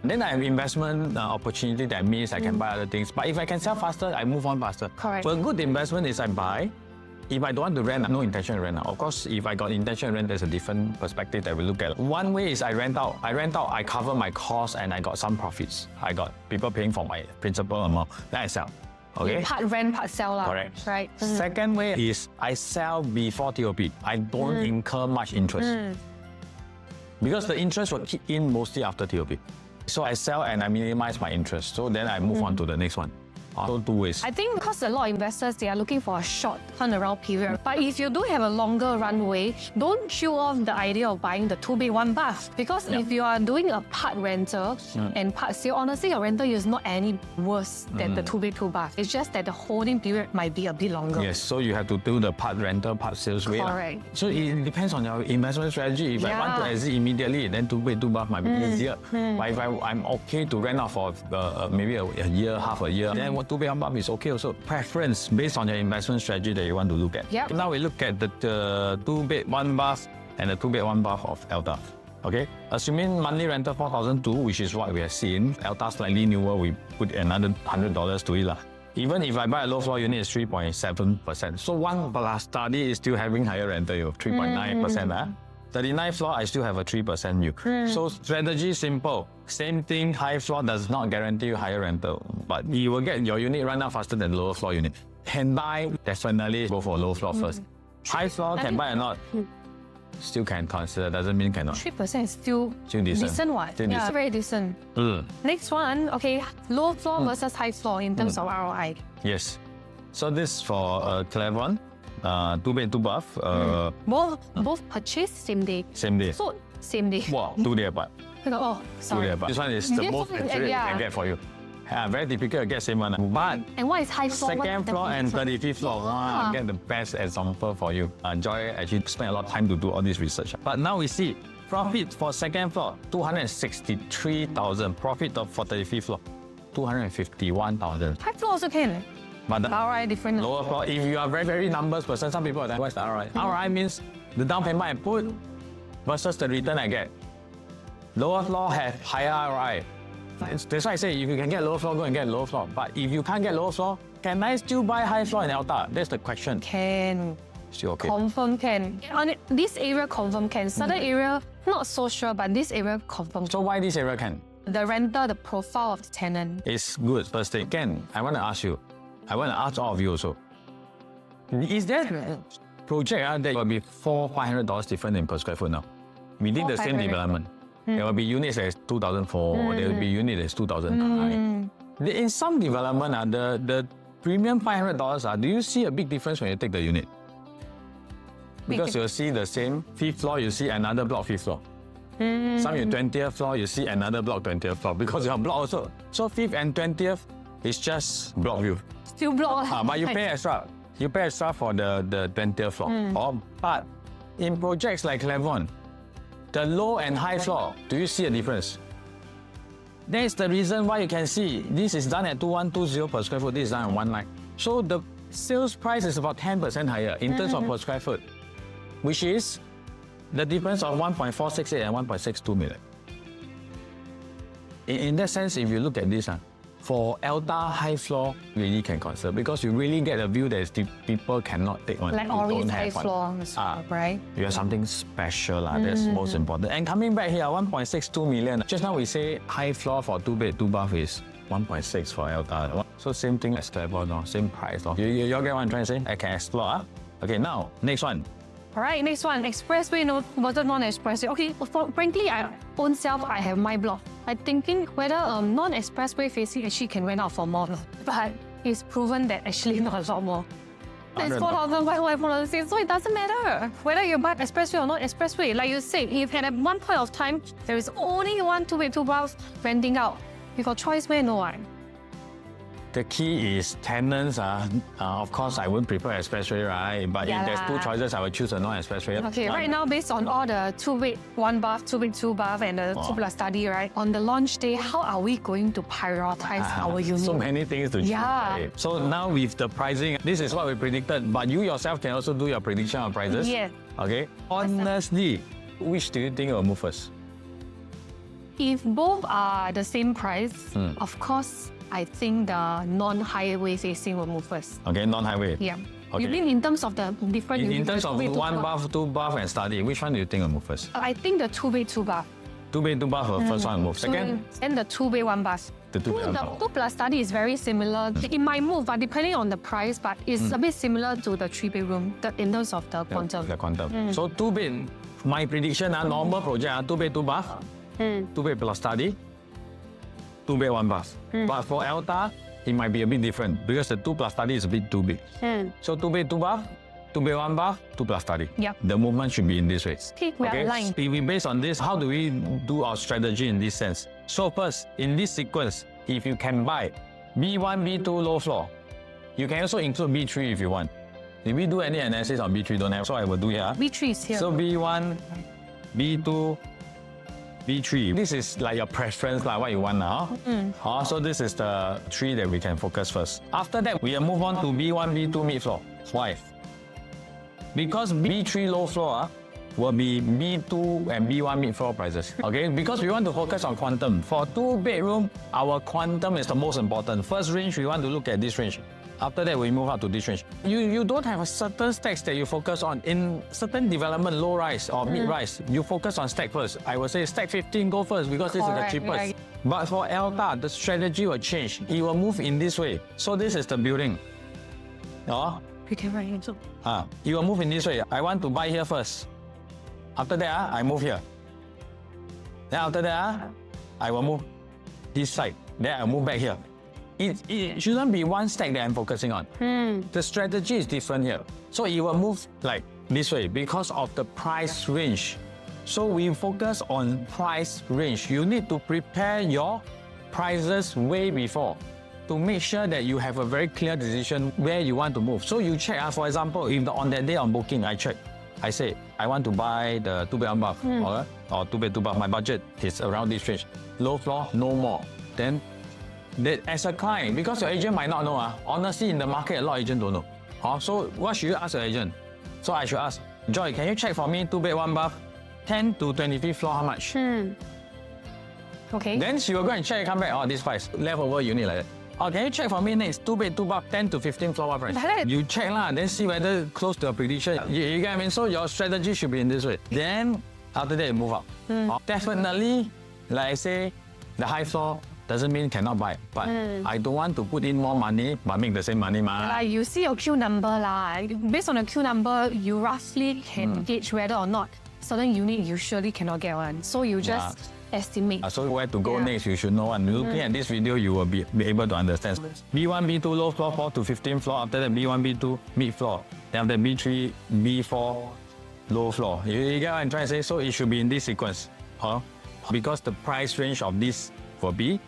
Then I have investment opportunity that means I can buy other things. But if I can sell faster, I move on faster. Correct. So a good investment is I buy. If I don't want to rent, I have no intention to rent. Of course, if I got intention to rent, there's a different perspective that we look at. One way is I rent out. I cover my costs and I got some profits. I got people paying for my principal amount. Then I sell. Okay. Part rent, part sell. Correct. Right. Second way is I sell before TOP. I don't incur much interest. Because the interest will kick in mostly after TOP. So I sell and I minimize my interest. So then I move on to the next one. So 2 ways. I think because a lot of investors, they are looking for a short turnaround period. But if you do have a longer runway, don't chew off the idea of buying the 2-bed 1-bath. Because if you are doing a part rental and part sale, honestly, your rental is not any worse than the 2-bed 2-bath. It's just that the holding period might be a bit longer. Yes, so you have to do the part rental, part sales way. Correct. So it depends on your investment strategy. If I want to exit immediately, then 2-bed 2-bath might be easier. But if I'm okay to rent out for maybe a year, half a year, then 2-bed 1-bath is okay also. Preference based on your investment strategy that you want to look at. Yep. Now we look at the 2-bed 1-bath and the 2-bed 1-bath of Alta. Okay, assuming monthly rental 4,200, which is what we have seen. Alta slightly newer, we put another $100 to it. Even if I buy a low floor unit, it's 3.7%. So 1 plus study is still having higher rental yield, 3.9%. 39th floor, I still have a 3% yield. So strategy simple. Same thing, high floor does not guarantee you higher rental, but you will get your unit run out faster than lower floor unit. Can buy, definitely go for low floor first. High floor can buy or not? Still can consider, doesn't mean cannot. 3% is still decent. Decent what? Still decent. Very decent. Next one, okay, low floor versus high floor in terms of ROI. Yes. So this for Cleveland, 2-bed 2-bath. Both purchased same day. Same day. So same day. Wow, 2 days apart. Oh, 2 sorry. days apart. This one is the most accurate we can get for you. Very difficult to get same one. But And what is high floor? second floor and 35th floor, wow, get the best example for you. Joy actually spent a lot of time to do all this research. But now we see profit for second floor, 263,000. Profit for 35th floor, 251,000. High floor also can. But the ROI different. lower floor, if you are very, very numbers person, some people are like, what's the ROI? ROI means the down payment I put versus the return I get. Lower floor have higher ROI. That's why I say if you can get lower floor, go and get lower floor. But if you can't get lower floor, can I still buy high floor in Alta? That's the question. Can. Still okay. Confirm can. On this area, confirm can. Certain area, not so sure, but this area, confirm. So why this area can? The renter, the profile of the tenant. It's good, first thing. Ken, I want to ask you. I want to ask all of you also. Is there a project that will be $400-500 different in per square foot now? Within the same development. There will be units that is 2004, there will be units that is 2005. In some development, the premium $500, do you see a big difference when you take the unit? Because you'll see the same 5th floor, you see another block 5th floor. Some your 20th floor, you see another block 20th floor because your block also. So 5th and 20th is just block view. Still block. But you pay extra. You pay extra for the 20th floor. But in projects like Cleveland, the low and high floor, do you see a difference? That is the reason why you can see this is done at 2120 per square foot, this is done at 19. So the sales price is about 10% higher in terms of per square foot, which is the difference of 1.468 and 1.62 million. In that sense, if you look at this, for Alta high floor, really can consider because you really get a view that people cannot take one. Like Ori's high floor, right? You have something special, that's most important. And coming back here, 1.62 million. Just now we say high floor for 2-bed 2-bath is 1.6 for Alta. So same thing as Cleveland, same price. You get what I'm trying to say? I can explore. Okay, now, next one. All right, next one, expressway versus non-expressway. Okay, frankly, I own self, I have my block. I'm thinking whether non-expressway facing actually can rent out for more. But it's proven that actually not a lot more. It's 4,500, so it doesn't matter whether you buy expressway or not expressway. Like you said, if at one point of time, there is only one 2-bed 2-bath renting out, you got choice where? No one. The key is tenants. Of course, I would prefer expressway, right? But Yeah if there's two lah. choices, I would choose a non-expressway. Okay, right now, based on all the 2-bed, 1 bath, 2-bed, 2 bath, and the 2+ study, right? On the launch day, how are we going to prioritize our unit? So many things to choose. Yeah. Right? So now with the pricing, this is what we predicted. But you yourself can also do your prediction of prices. Yeah. Okay. Honestly, which do you think will move first? If both are the same price, of course, I think the non-highway facing will move first. Okay, non-highway. Yeah. Okay. You mean in terms of the different In units, terms of 2-bed, 1 2 bath, 2 bath, and study, which one do you think will move first? I think the 2-bed, 2 bath. 2 bed, 2 bath, first one move. Second, Then the 2-bed, 1 bath. the 2 bed. The 2+ study is very similar. It might move, but depending on the price, but it's a bit similar to the 3-bedroom in terms of the quantum. The quantum. So 2 bed, my prediction, normal project, 2 bed, 2 bath, 2 bed plus study, 2 bed, 1 bath. But for Alta, it might be a bit different because the 2+ study is a bit too big. So 2 bed, 2 bath, 2 bed, 1 bath, 2+ study. Yep. The movement should be in this way. Okay, we are aligned. If we based on this, how do we do our strategy in this sense? So first, in this sequence, if you can buy B1, B2 low floor, you can also include B3 if you want. If we do any analysis on B3, don't have, so I will do here. B3 is here. So B1, B2, B3. This is like your preference, like what you want now. So this is the 3 that we can focus first. After that, we will move on to B1, B2 mid floor. Why? Because B3 low floor will be B2 and B1 mid floor prices. Okay, because we want to focus on quantum. For 2-bedroom, our quantum is the most important. First range, we want to look at this range. After that, we move up to this range. You don't have a certain stacks that you focus on. In certain development, low rise or mid rise, you focus on stack first. I would say stack 15 go first because this Correct, is the cheapest. right. But for Alta, the strategy will change. It will move in this way. So this is the building. We can write it. It will move in this way. I want to buy here first. After that, I move here. Then after that, I will move this side. Then I move back here. It shouldn't be one stack that I'm focusing on. The strategy is different here. So it will move like this way because of the price range. So we focus on price range. You need to prepare your prices way before to make sure that you have a very clear decision where you want to move. So you check, for example, if on that day on booking, I check. I say, I want to buy the 2-bed 1 bath or 2-bed 2 bath. My budget is around this range. Low floor, no more. Then as a client, because your agent might not know, honestly, in the market, a lot of agents don't know. So what should you ask your agent? So I should ask, Joy, can you check for me 2-bed 1 bath, 10 to 25th floor, how much? Okay. Then she will go and check and come back, this price, leftover unit like that. Can you check for me next 2-bed 2 bath, 10 to 15 floor, what price? Like You check then see whether close to your prediction. You get what I mean? So your strategy should be in this way. Then after that, you move up. Definitely, like I say, the high floor doesn't mean cannot buy. But I don't want to put in more money, but make the same money. You see your queue number. Based on the queue number, you roughly can gauge whether or not certain unit you surely cannot get one. So you just estimate. So where to go next, you should know. And looking at this video, you will be able to understand. B1, B2 low floor, 4 to 15 floor. After that, B1, B2 mid floor. Then after B3, B4 low floor. You get what I'm trying to say? So it should be in this sequence. Because the price range of this will be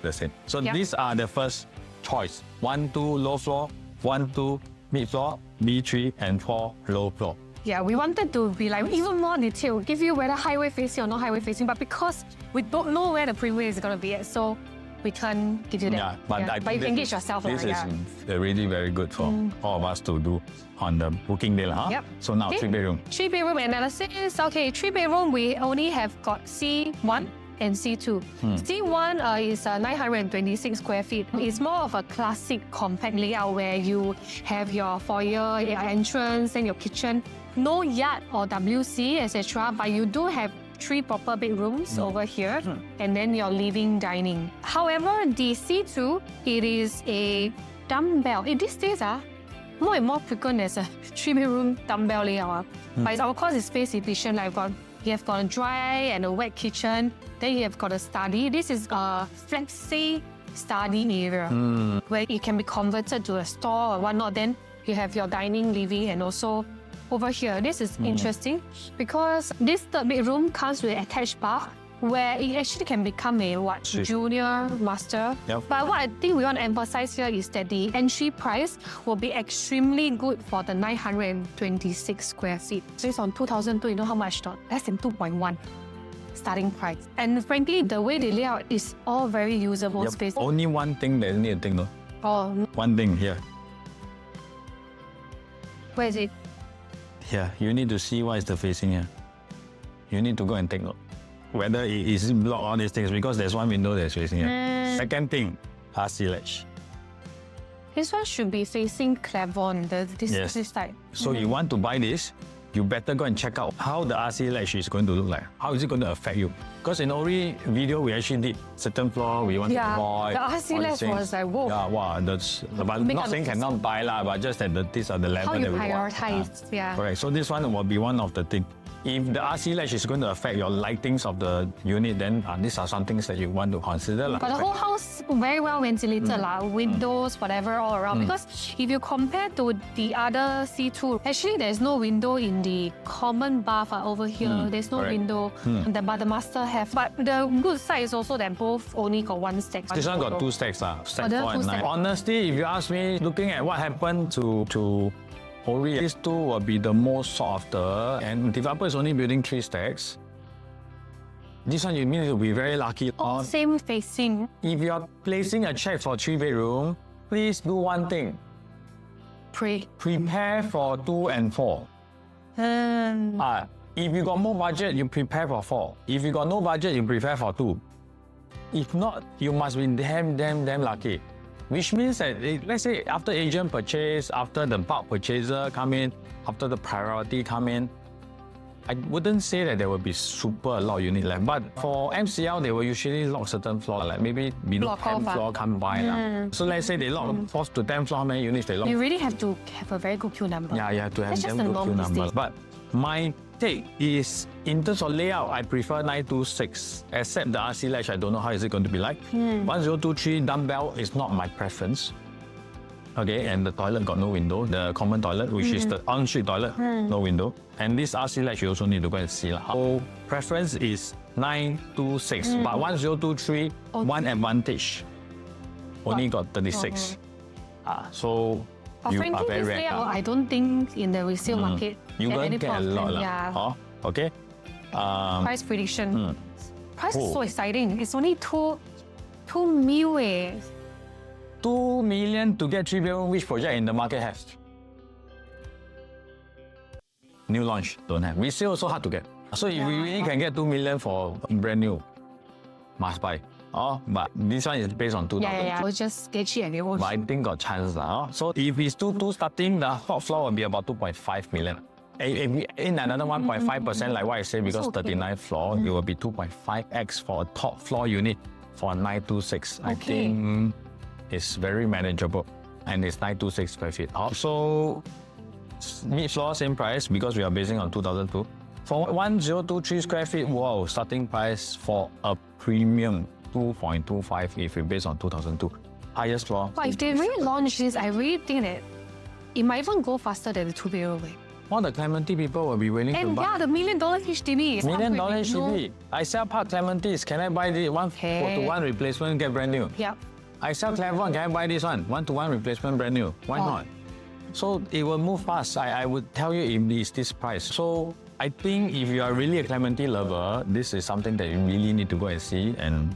the same. So these are the first choice. 1, 2 low floor, 1, 2 mid floor, B3 and 4 low floor. Yeah, we wanted to be like even more detailed, give you whether highway facing or not highway facing, but because we don't know where the freeway is going to be at, so we can't give you that. But you can gauge yourself. This is really very good for all of us to do on the booking day. So now 3-bedroom. 3-bedroom analysis. Okay, 3-bedroom, we only have got C1 and C2. C1 is 926 square feet. It's more of a classic compact layout where you have your foyer, your entrance, and your kitchen. No yard or WC, etc. But you do have 3 proper bedrooms over here, and then your living, dining. However, the C2, it is a dumbbell. These days, more and more frequent as a 3-bedroom dumbbell layout. But of course, it's space efficient. You have got a dry and a wet kitchen. Then you have got a study. This is a flexi study area where it can be converted to a store or whatnot. Then you have your dining, living, and also over here. This is interesting because this 3rd bedroom comes with attached bath where it actually can become a junior master. Yep. But what I think we want to emphasize here is that the entry price will be extremely good for the 926 square feet. Based on 2002, you know how much? Less than 2.1 starting price. And frankly, the way they lay out is all very usable space. Only one thing that you need to take note. Oh, One thing here. where is it? Here, you need to see what is the facing here. You need to go and take note. Whether it is blocked all these things, because there's one window that's facing here. Second thing, RC ledge. This one should be facing Clavon, Yes. this side. So you want to buy this, you better go and check out how the RC ledge is going to look like. How is it going to affect you? Because in Ori video, we actually did certain floor, we want to avoid. The RC all ledge these things. was like, whoa. Yeah, wow, that's, but Make not up saying the- cannot buy lah, but just that these are the level How you that we want. prioritize, yeah. Correct. So this one will be one of the things. If the RC ledge is going to affect your lightings of the unit, then these are some things that you want to consider lah. But the whole house very well ventilated windows, whatever, all around. Because if you compare to the other C2, actually there's no window in the common bath over here. There's no correct. window, but the master have. But the good side is also that both only got one stack. This one got two stacks, stack there are 4 two and 9. stacks. Honestly, if you ask me, looking at what happened to Ori, these two will be the most sought after, and developer is only building 3 stacks. This one you need to be very lucky. All same facing. If you are placing a check for 3-bedroom, please do one thing. Pray. Prepare for 2 and 4. If you got more budget, you prepare for 4. If you got no budget, you prepare for 2. If not, you must be damn lucky. Which means that, let's say after agent purchase, after the bulk purchaser come in, after the priority come in, I wouldn't say that there will be super a lot of unit left. But for MCL, they will usually lock certain floor, like maybe below Block 10 off, floor come by. lah. So let's say they lock 4 to 10 floor, how many units they lock? You really have to have a very good queue number. Yeah, you have to have That's just them a good queue norm these numbers. days. But my take is, in terms of layout, I prefer 926. Except the RC ledge, I don't know how is it going to be like. 1023 dumbbell is not my preference. Okay, and the toilet got no window. The common toilet, which is the en-suite toilet, no window. And this RC ledge, you also need to go and see. So preference is 926. But 1023, one advantage. Only got 36. So But you are frankly, very this rare. layout, I don't think in the resale market You at gonna any get point a of lot time, lah. yeah. Okay. Price prediction. Price is so Oh. exciting. It's only 2 mil eh. 2 million to get 3-bedroom, which project in the market has? New launch, don't have. Resale also hard to get. So if we really can get 2 million for brand new, must buy. But this one is based on 2,000. Yeah. It was just sketchy and it was. But I think got chance now. So if it's 2 starting, the top floor will be about 2.5 million. If we in another 1.5%, like what I said, because okay. 39th floor, it will be 2.5x for a top floor unit for a 926. I Okay. think it's very manageable, and it's 926 square feet. Also, mid floor same price because we are basing on 2002. For 1023 square feet, wow, starting price for a premium 2.25 if we base on 2002. Highest floor. But if they really launch this, I really think that it might even go faster than the 2-bedroom. All the Clementi people will be willing to And buy. yeah, the $1 million HDB. is $1 million upgrade, you know. HDB. I sell Park Clementis. Can I buy this 1-to-1 replacement, get brand new? Yeah. I sell Clavon. Can I buy this one? 1-to-1 replacement, brand new. Why not? So it will move fast. I would tell you if it's this price. So I think if you are really a Clementi lover, this is something that you really need to go and see. And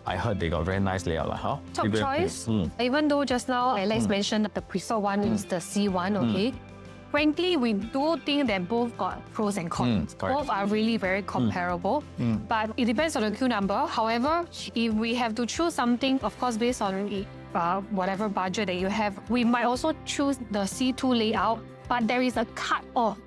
I heard they got very nice layout. Huh? Top choice. Even though just now Alex mentioned that the preferred one is the C1, okay? Frankly, we do think that both got pros and cons. correct. Both are really very comparable. But it depends on the queue number. However, if we have to choose something, of course, based on whatever budget that you have, we might also choose the C2 layout. But there is a cut-off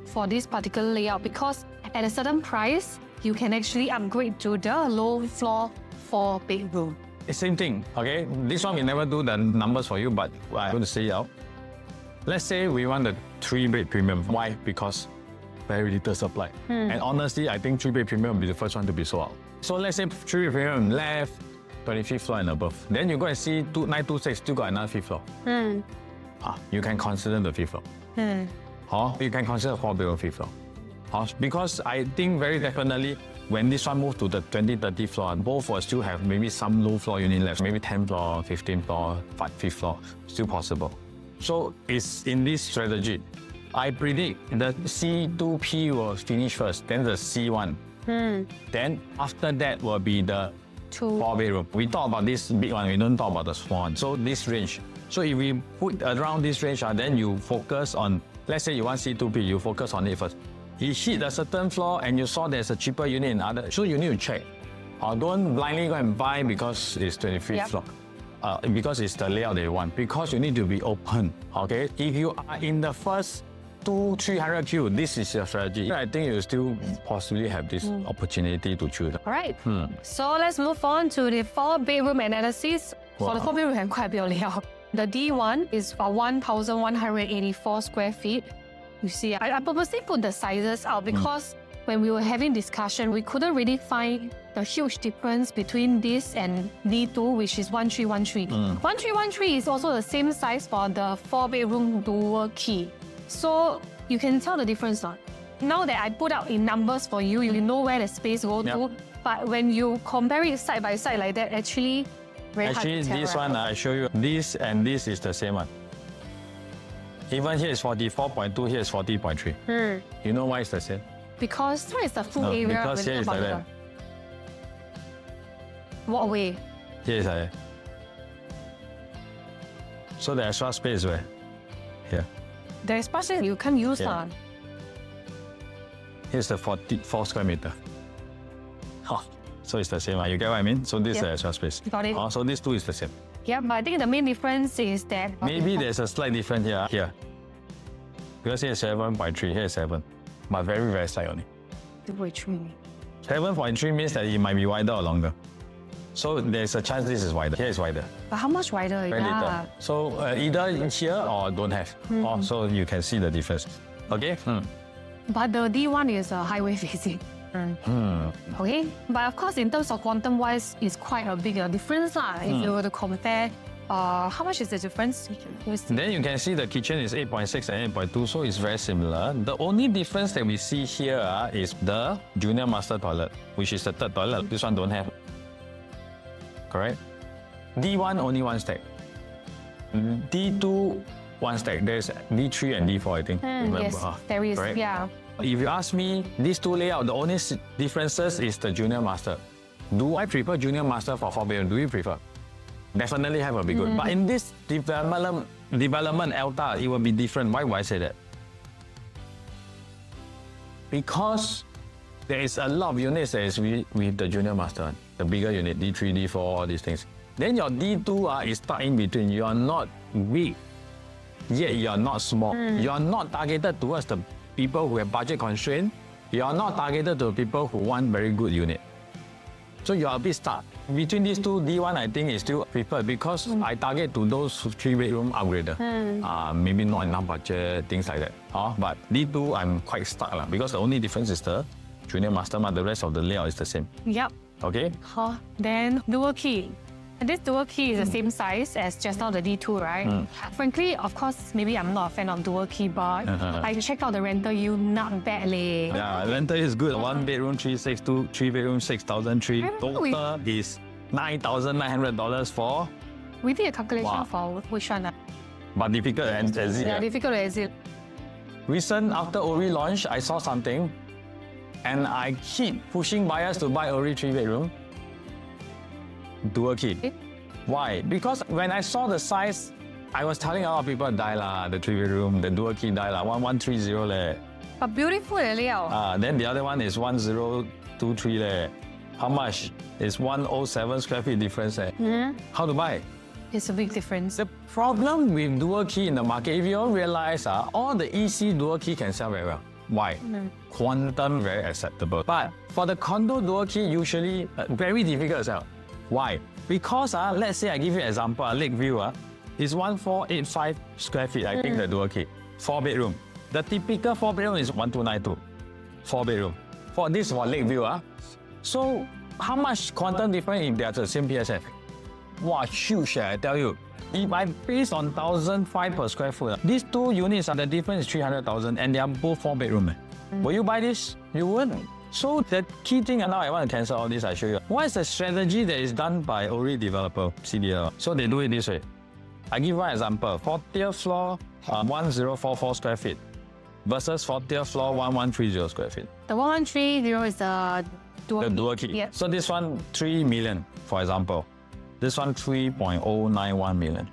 for this particular layout because at a certain price, you can actually upgrade to the low floor 4-bedroom. Same thing, okay? This one we never do the numbers for you, but I'm going to say it out. Let's say we want the 3-bed premium. Why? Because very little supply. And honestly, I think 3-bed premium will be the first one to be sold out. So let's say 3-bed premium left, 25th floor and above. Then you go and see 926 still got another 5th floor. You can consider the 5th floor. You can consider 4-bedroom 5th floor. Because I think very definitely when this one moved to the 20, 30 floor, both will still have maybe some low floor unit left, maybe 10 floor, 15 floor, 5th floor, still possible. So it's in this strategy. I predict the C2P will finish first, then the C1. Then after that will be the 4-bedroom. We talk about this big one, we don't talk about the small one. So this range. So if we put around this range, then you focus on, let's say you want C2P, you focus on it first. He hit a certain floor and you saw there's a cheaper unit in other, so you need to check. Don't blindly go and buy because it's 25th floor. Because it's the layout they want. Because you need to be open, okay? If you are in the first 200-300 queue, this is your strategy. I think you still possibly have this opportunity to choose. All right. So let's move on to the 4-bedroom analysis. For the 4-bedroom, we have quite a bit of layout. The D1 is for 1,184 square feet. You see, I purposely put the sizes out because when we were having discussion, we couldn't really find the huge difference between this and D2, which is 1313. 1313 is also the same size for the 4-bedroom dual key. So you can tell the difference now. Now that I put out in numbers for you, you know where the space goes to. But when you compare it side by side like that, actually very hard to tell, this one, I show you, this and this is the same one. Even here is 44.2, here is 40.3. You know why it's the same? Because where is the full area? Because here is like that. What way? Here is like that. So the extra space where? Here. The expression you can't use that. Here's the 44 square meter. So it's the same, you get what I mean? So this is the extra space. Got it. So these two is the same. Yeah, but I think the main difference is that... Maybe there's a slight difference here. Because here is 7.3, here is 7. But very, very slight only. 7.3 means that it might be wider or longer. So there's a chance this is wider. Here is wider. But how much wider? Very little. So either here or don't have. So you can see the difference. Okay? But the D1 is a highway facing. Okay, but of course in terms of quantum wise, it's quite a big difference if you were to compare. How much is the difference? Then you can see the kitchen is 8.6 and 8.2, so it's very similar. The only difference that we see here is the junior master toilet, which is the 3rd toilet. This one don't have. Correct? D1 only 1 stack. D2 1 stack. There's D3 and D4, I think. Yes, there is. Correct? Yeah. If you ask me, these two layouts, the only differences is the junior master. Do I prefer junior master for 4-bedroom? Do you prefer? Definitely have a big good. But in this development Alta, it will be different. Why would I say that? Because there is a lot of units that is with the junior master, the bigger unit, D3, D4, all these things. Then your D2 is stuck in between. You are not big, yet you are not small. You are not targeted towards the people who have budget constraint. You are not targeted to people who want very good unit. So you are a bit stuck. Between these two, D1 I think is still preferred because I target to those 3-bedroom upgrader. Maybe not enough budget, things like that. But D2 I'm quite stuck because the only difference is the junior master, but the rest of the layout is the same. Yep. Okay? Then dual key. And this dual key is the same size as just now the D2, right? Frankly, of course, maybe I'm not a fan of dual key, but I checked out the rental yield, not bad leh. Yeah, rental is good. 1 bedroom, 362, 3 bedroom, 6,003. Total is $9,900 for... We did a calculation for which one? But difficult to exit. Yeah, difficult to exit. Recent, after Ori launch, I saw something and I keep pushing buyers to buy Ori 3-bedroom. Dual key. Why? Because when I saw the size, I was telling a lot of people, die lah, the 3-bedroom, the dual key die lah, 1130 leh. But beautiful leh. Then the other one is 1023 leh. How much? It's 107 square feet difference leh. How to buy? It's a big difference. The problem with dual key in the market, if you all realize, all the EC dual key can sell very well. Why? Quantum very acceptable. But for the condo dual key, usually very difficult to sell. Why? Because let's say I give you an example, Lakeview is 1485 square feet, I think the dual key. 4-bedroom. The typical 4-bedroom is 1292. 4-bedroom. For this for Lakeview. So how much quantum difference if they are the same PSF? Wow, huge, I tell you. If I base on 1,005 per square foot, these two units, the difference is 300,000 and they are both 4-bedroom. Will you buy this? You wouldn't. So the key thing, and now I want to cancel all this, I show you. What is the strategy that is done by Ori developer, CDL? So they do it this way. I give one example. 40th floor, 1044 square feet versus 40th floor, 1130 square feet. The 1130 is the dual The key. dual key. Yeah. So this one, 3 million, for example. This one, 3.091 million.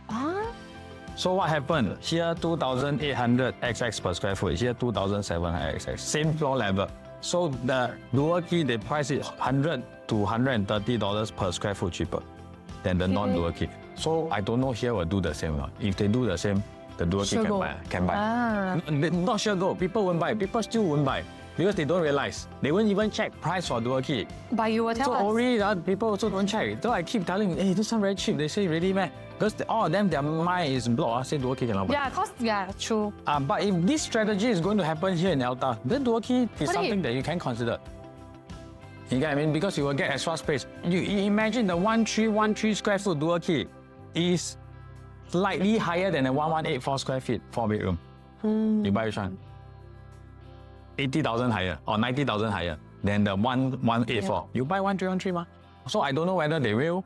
Ah, So what happened? Here, 2,800 XX per square foot. Here, 2,700 XX. Same floor level. So the dual key, they price it $100 to $130 per square foot cheaper than the non-dual key. So I don't know here will do the same or not. If they do the same, the dual key Sure can go. buy. Can buy. Ah. Not sure go. People won't buy. People still won't buy because they don't realize. They won't even check price for dual key. But you will tell So us. already people also don't check. So I keep telling, hey, this one very cheap. They say really man. Because all of them, their mind is blocked. I say dual key cannot buy. Yeah, true. But if this strategy is going to happen here in Alta, then dual key is What do something you- that you can consider. You get what I mean? Because you will get extra space. You imagine the 1313 square foot dual key is slightly higher than the 1184 square feet 4-bedroom. You buy which one? 80,000 higher or 90,000 higher than the 1184. You buy 1313 ma. So I don't know whether they will.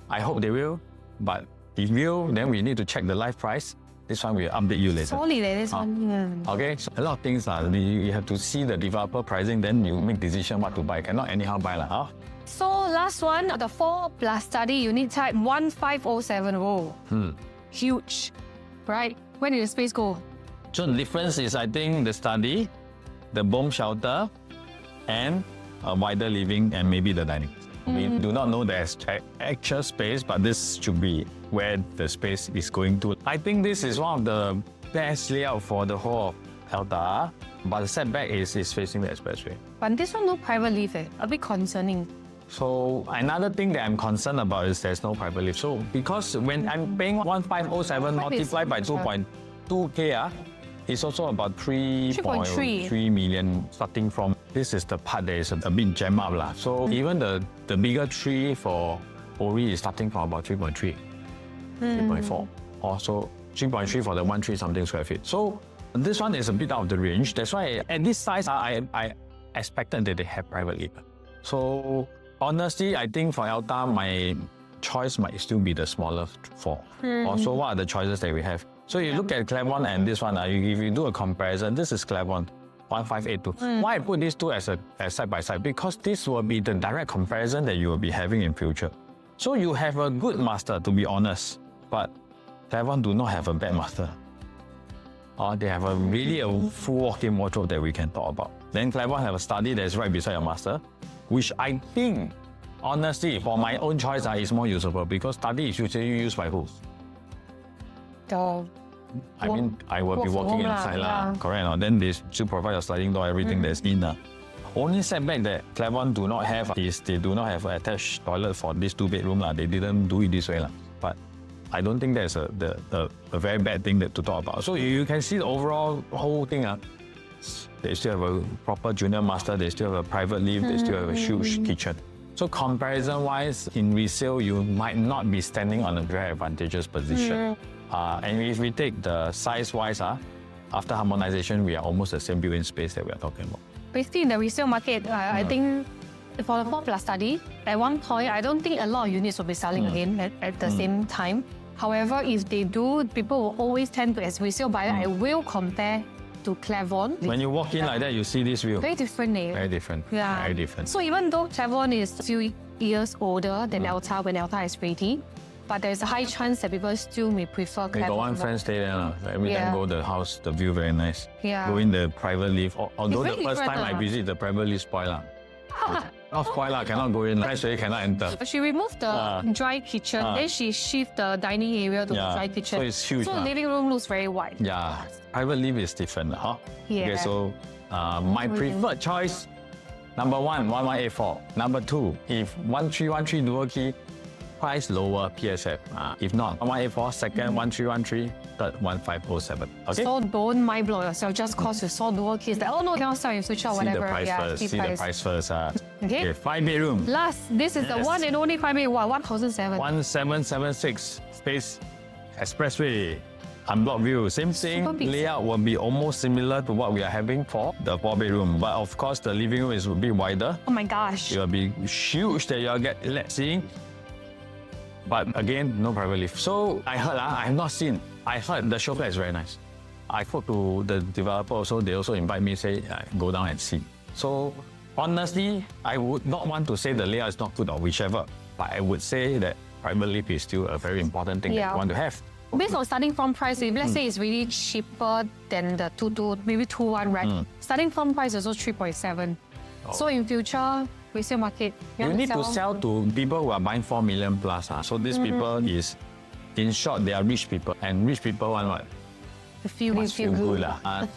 I hope they will. But if will, then we need to check the live price. This one will update you later. Solid, this one. Okay, so a lot of things you have to see the developer pricing, then you make decision what to buy. Cannot anyhow buy lah. Huh? So last one, the 4 plus study unit type 15070. Huge, right? Where did the space go? So the difference is, I think, the study, the bomb shelter, and a wider living, and maybe the dining. We do not know the actual space, but this should be where the space is going to. I think this is one of the best layout for the whole of Alta, but the setback is facing the expressway. But this one no private lift, a bit concerning. So another thing that I'm concerned about is there's no private lift. So because when I'm paying 1507 multiplied by 2.2K, it's also about 3.3 million starting from. This is the part that is a bit jam up lah. So even the bigger tree for Ori is starting from about 3.3, 3.4. Also 3.3 for the 13 something square feet. So this one is a bit out of the range. That's why at this size, I expected that they have private lift. So honestly, I think for Alta, my choice might still be the smaller 4. Also, what are the choices that we have? So you look at Claremont and this one, if you do a comparison, this is Claremont 1582. Why I put these two as side by side? Because this will be the direct comparison that you will be having in future. So you have a good master, to be honest, but Claremont do not have a bad master. They have a full walk-in wardrobe that we can talk about. Then Claremont have a study that is right beside your master, which I think, honestly, for my own choice, is more usable because study is usually used by who? I mean, I will be walking inside lah, correct or not? Then they still provide a sliding door, everything that's in. Only setback that Claremont do not have is they do not have an attached toilet for this 2-bedroom lah. They didn't do it this way lah. But I don't think that's a very bad thing to talk about. So you can see the overall whole thing. They still have a proper junior master, they still have a private lift, they still have a huge kitchen. So comparison-wise, in resale, you might not be standing on a very advantageous position. And if we take the size-wise, after harmonization, we are almost the same built-in space that we are talking about. Basically, in the resale market, I think for the 4 plus study, at one point, I don't think a lot of units will be selling again at the same time. However, if they do, people will always tend to, as resale buyer, I will compare to Claremont. When you walk in like that, you see this view. Very different, eh? Very different. Yeah. Very different. So even though Claremont is a few years older than Alta when Alta is ready, but there's a high chance that people still may prefer We got one Claremont. friend stay there. Every time Yeah. go the house, the view very nice. Yeah. Go in the private lift. Although the very first time different, I visit, the private lift spoil lah. Not spoil lah, cannot go in. Fresh really cannot enter. She removed the dry kitchen, then she shift the dining area to the dry kitchen. So it's huge So lah. the living room looks very wide. Yeah, private lift is different, huh? Yeah. Okay, so my preferred choice, number 1, 1184. Number 2, if 1313 dual key, price lower PSF. If not, 1184, second 1313, third 1507. Okay. So don't mind blow yourself just cause you saw dual keys. Like, oh no, cannot sell in future or See the whatever. price first. See the price first. Okay. 5-bedroom. Last, this is the Yes. one and only 5 bedroom. 1007. 1776 space expressway. Unblocked view, same Super thing. big. Layout will be almost similar to what we are having for the 4-bedroom. But of course, the living room is a bit wider. Oh my gosh. It will be huge that you'll get seeing. But again, no private lift. So I heard, I have not seen. I heard the show flat is very nice. I spoke to the developer also. They also invite me, say, go down and see. So honestly, I would not want to say the layout is not good or whichever. But I would say that private lift is still a very important thing that Yeah. you want to have. Based on starting from price, if let's say it's really cheaper than the 2.2, maybe 2.1, right? Starting from price is also 3.7. So in future, resale market, You want need to sell to people who are buying 4 million plus. So these people is, in short, they are rich people. And rich people want what? feel good. good.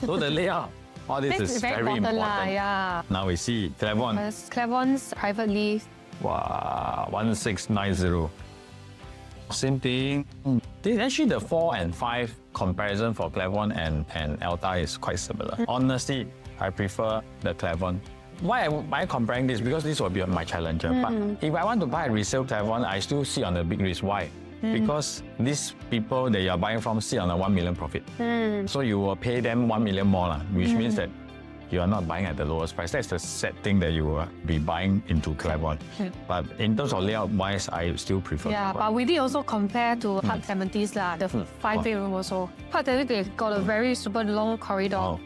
So the layout, all this That's is very very important, important. yeah. Now we see Clavon. Because Clavon's private lift. Wow, 1690. Same thing. This, actually, the 4 and 5 comparison for Clavon and Alta is quite similar. Honestly, I prefer the Clavon. Why am I comparing this? Because this will be my challenger. But if I want to buy a resale Clavon, I still sit on the big risk. Why? Because these people that you are buying from sit on a 1 million profit. So you will pay them 1 million more, which means that you are not buying at the lowest price. That's the sad thing that you will be buying into Clavon. But in terms of layout wise, I still prefer Yeah, Clavon. but we did also compare to Park Clementi's, the 5-bedroom also. Park Clementi, they got a very super long corridor. Oh.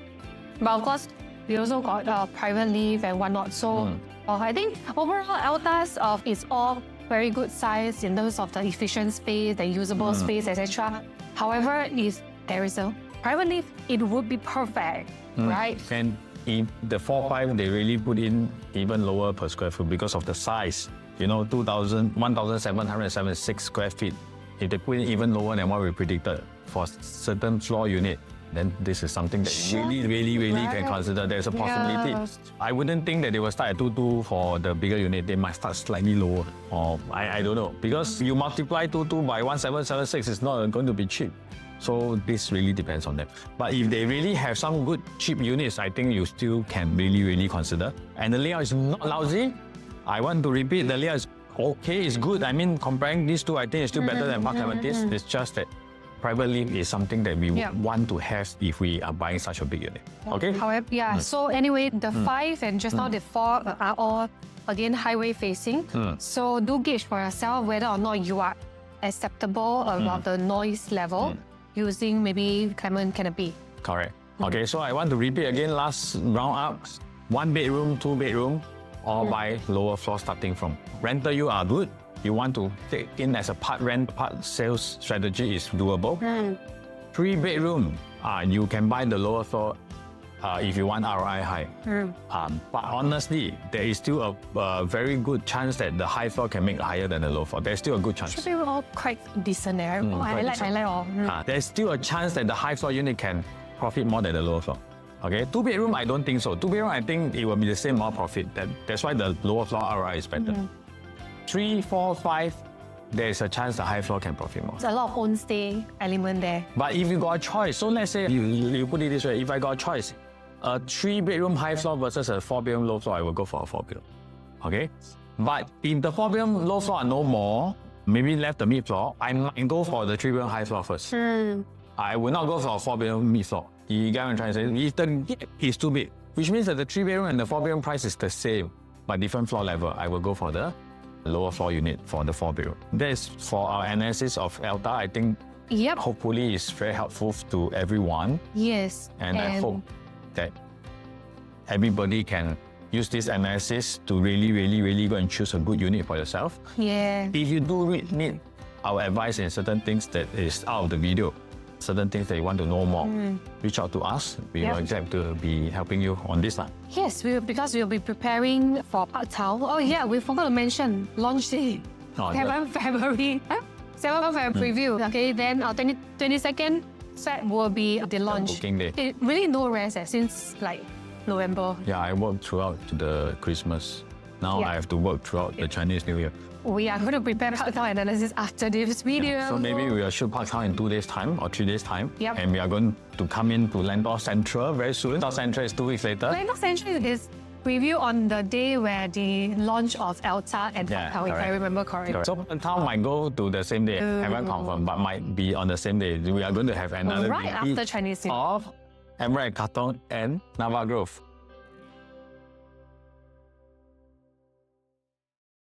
But of course, we also got private lift and whatnot. So I think overall, Altas is all very good size in terms of the efficient space, the usable space, etc. However, if there is a private lift, it would be perfect, right? And if the 4-5, they really put in even lower per square foot because of the size. You know, 1,776 square feet. If they put in even lower than what we predicted for certain floor unit, then this is something that you really can Right. consider. There's a possibility. Yes. I wouldn't think that they will start at 2.2 for the bigger unit. They might start slightly lower. Or I don't know. Because you multiply 2.2 by 1,776, it's not going to be cheap. So this really depends on them. But if they really have some good cheap units, I think you still can really consider. And the layout is not lousy. I want to repeat, the layout is okay, it's good. I mean, comparing these two, I think it's still better than Park Clementi's. It's just that private lift is something that we would want to have if we are buying such a big unit. Okay? However, yeah. So anyway, the 5 and just now the 4 are all again highway facing. So do gauge for yourself whether or not you are acceptable about the noise level using maybe Clement Canopy. Correct. Okay, so I want to repeat again, last round up. 1 bedroom, 2 bedroom, or buy lower floor starting from. Rental you are good. You want to take in as a part rent, part sales strategy is doable. 3 bedroom, you can buy the lower floor if you want ROI high. But honestly, there is still a very good chance that the high floor can make higher than the low floor. There's still a good chance. Should be all quite decent there. I like all. There's still a chance that the high floor unit can profit more than the lower floor. Okay, 2 bedroom, I don't think so. 2 bedroom, I think it will be the same more profit. That's why the lower floor ROI is better. 3, 4, 5, there is a chance the high floor can profit more. There's a lot of own stay element there. But if you got a choice, so let's say you put it this way, if I got a choice, a 3-bedroom high floor versus a 4-bedroom low floor, I will go for a 4-bedroom. Okay? But if the 4-bedroom low floor are no more, maybe left the mid floor, I might go for the 3-bedroom high floor first. I will not go for a 4-bedroom mid floor. You get what I'm trying to say? If the gap is too big, which means that the 3-bedroom and the 4-bedroom price is the same, but different floor level, I will go for the lower floor unit for the 4-bedroom. That is for our analysis of Alta. I think hopefully it's very helpful to everyone. Yes. And I hope that everybody can use this analysis to really go and choose a good unit for yourself. Yeah. If you do need our advice in certain things that is out of the video, certain things that you want to know more, reach out to us. We will exact to be helping you on this line. Yes, because we'll be preparing for Park Tau. Oh yeah, we forgot to mention launch day. 7 February. 7 February preview. Okay, then our 22nd set will be the launch. Booking day. It really no rest since like November. Yeah, I worked throughout the Christmas. Now I have to work throughout the Chinese New Year. We are going to prepare Park Tau analysis after this video. So maybe we will shoot Park Tau in 2 days' time or 3 days' time. Yep. And we are going to come in to Landor Central very soon. Landor Central is 2 weeks later. Landor Central is preview on the day where the launch of Alta and Yeah, Hotel, if I correct. remember correctly. So Town might go to the same day, haven't confirmed, but might be on the same day. We are going to have another Right repeat after Chinese New Year. of Emerald Katong and Nava Grove.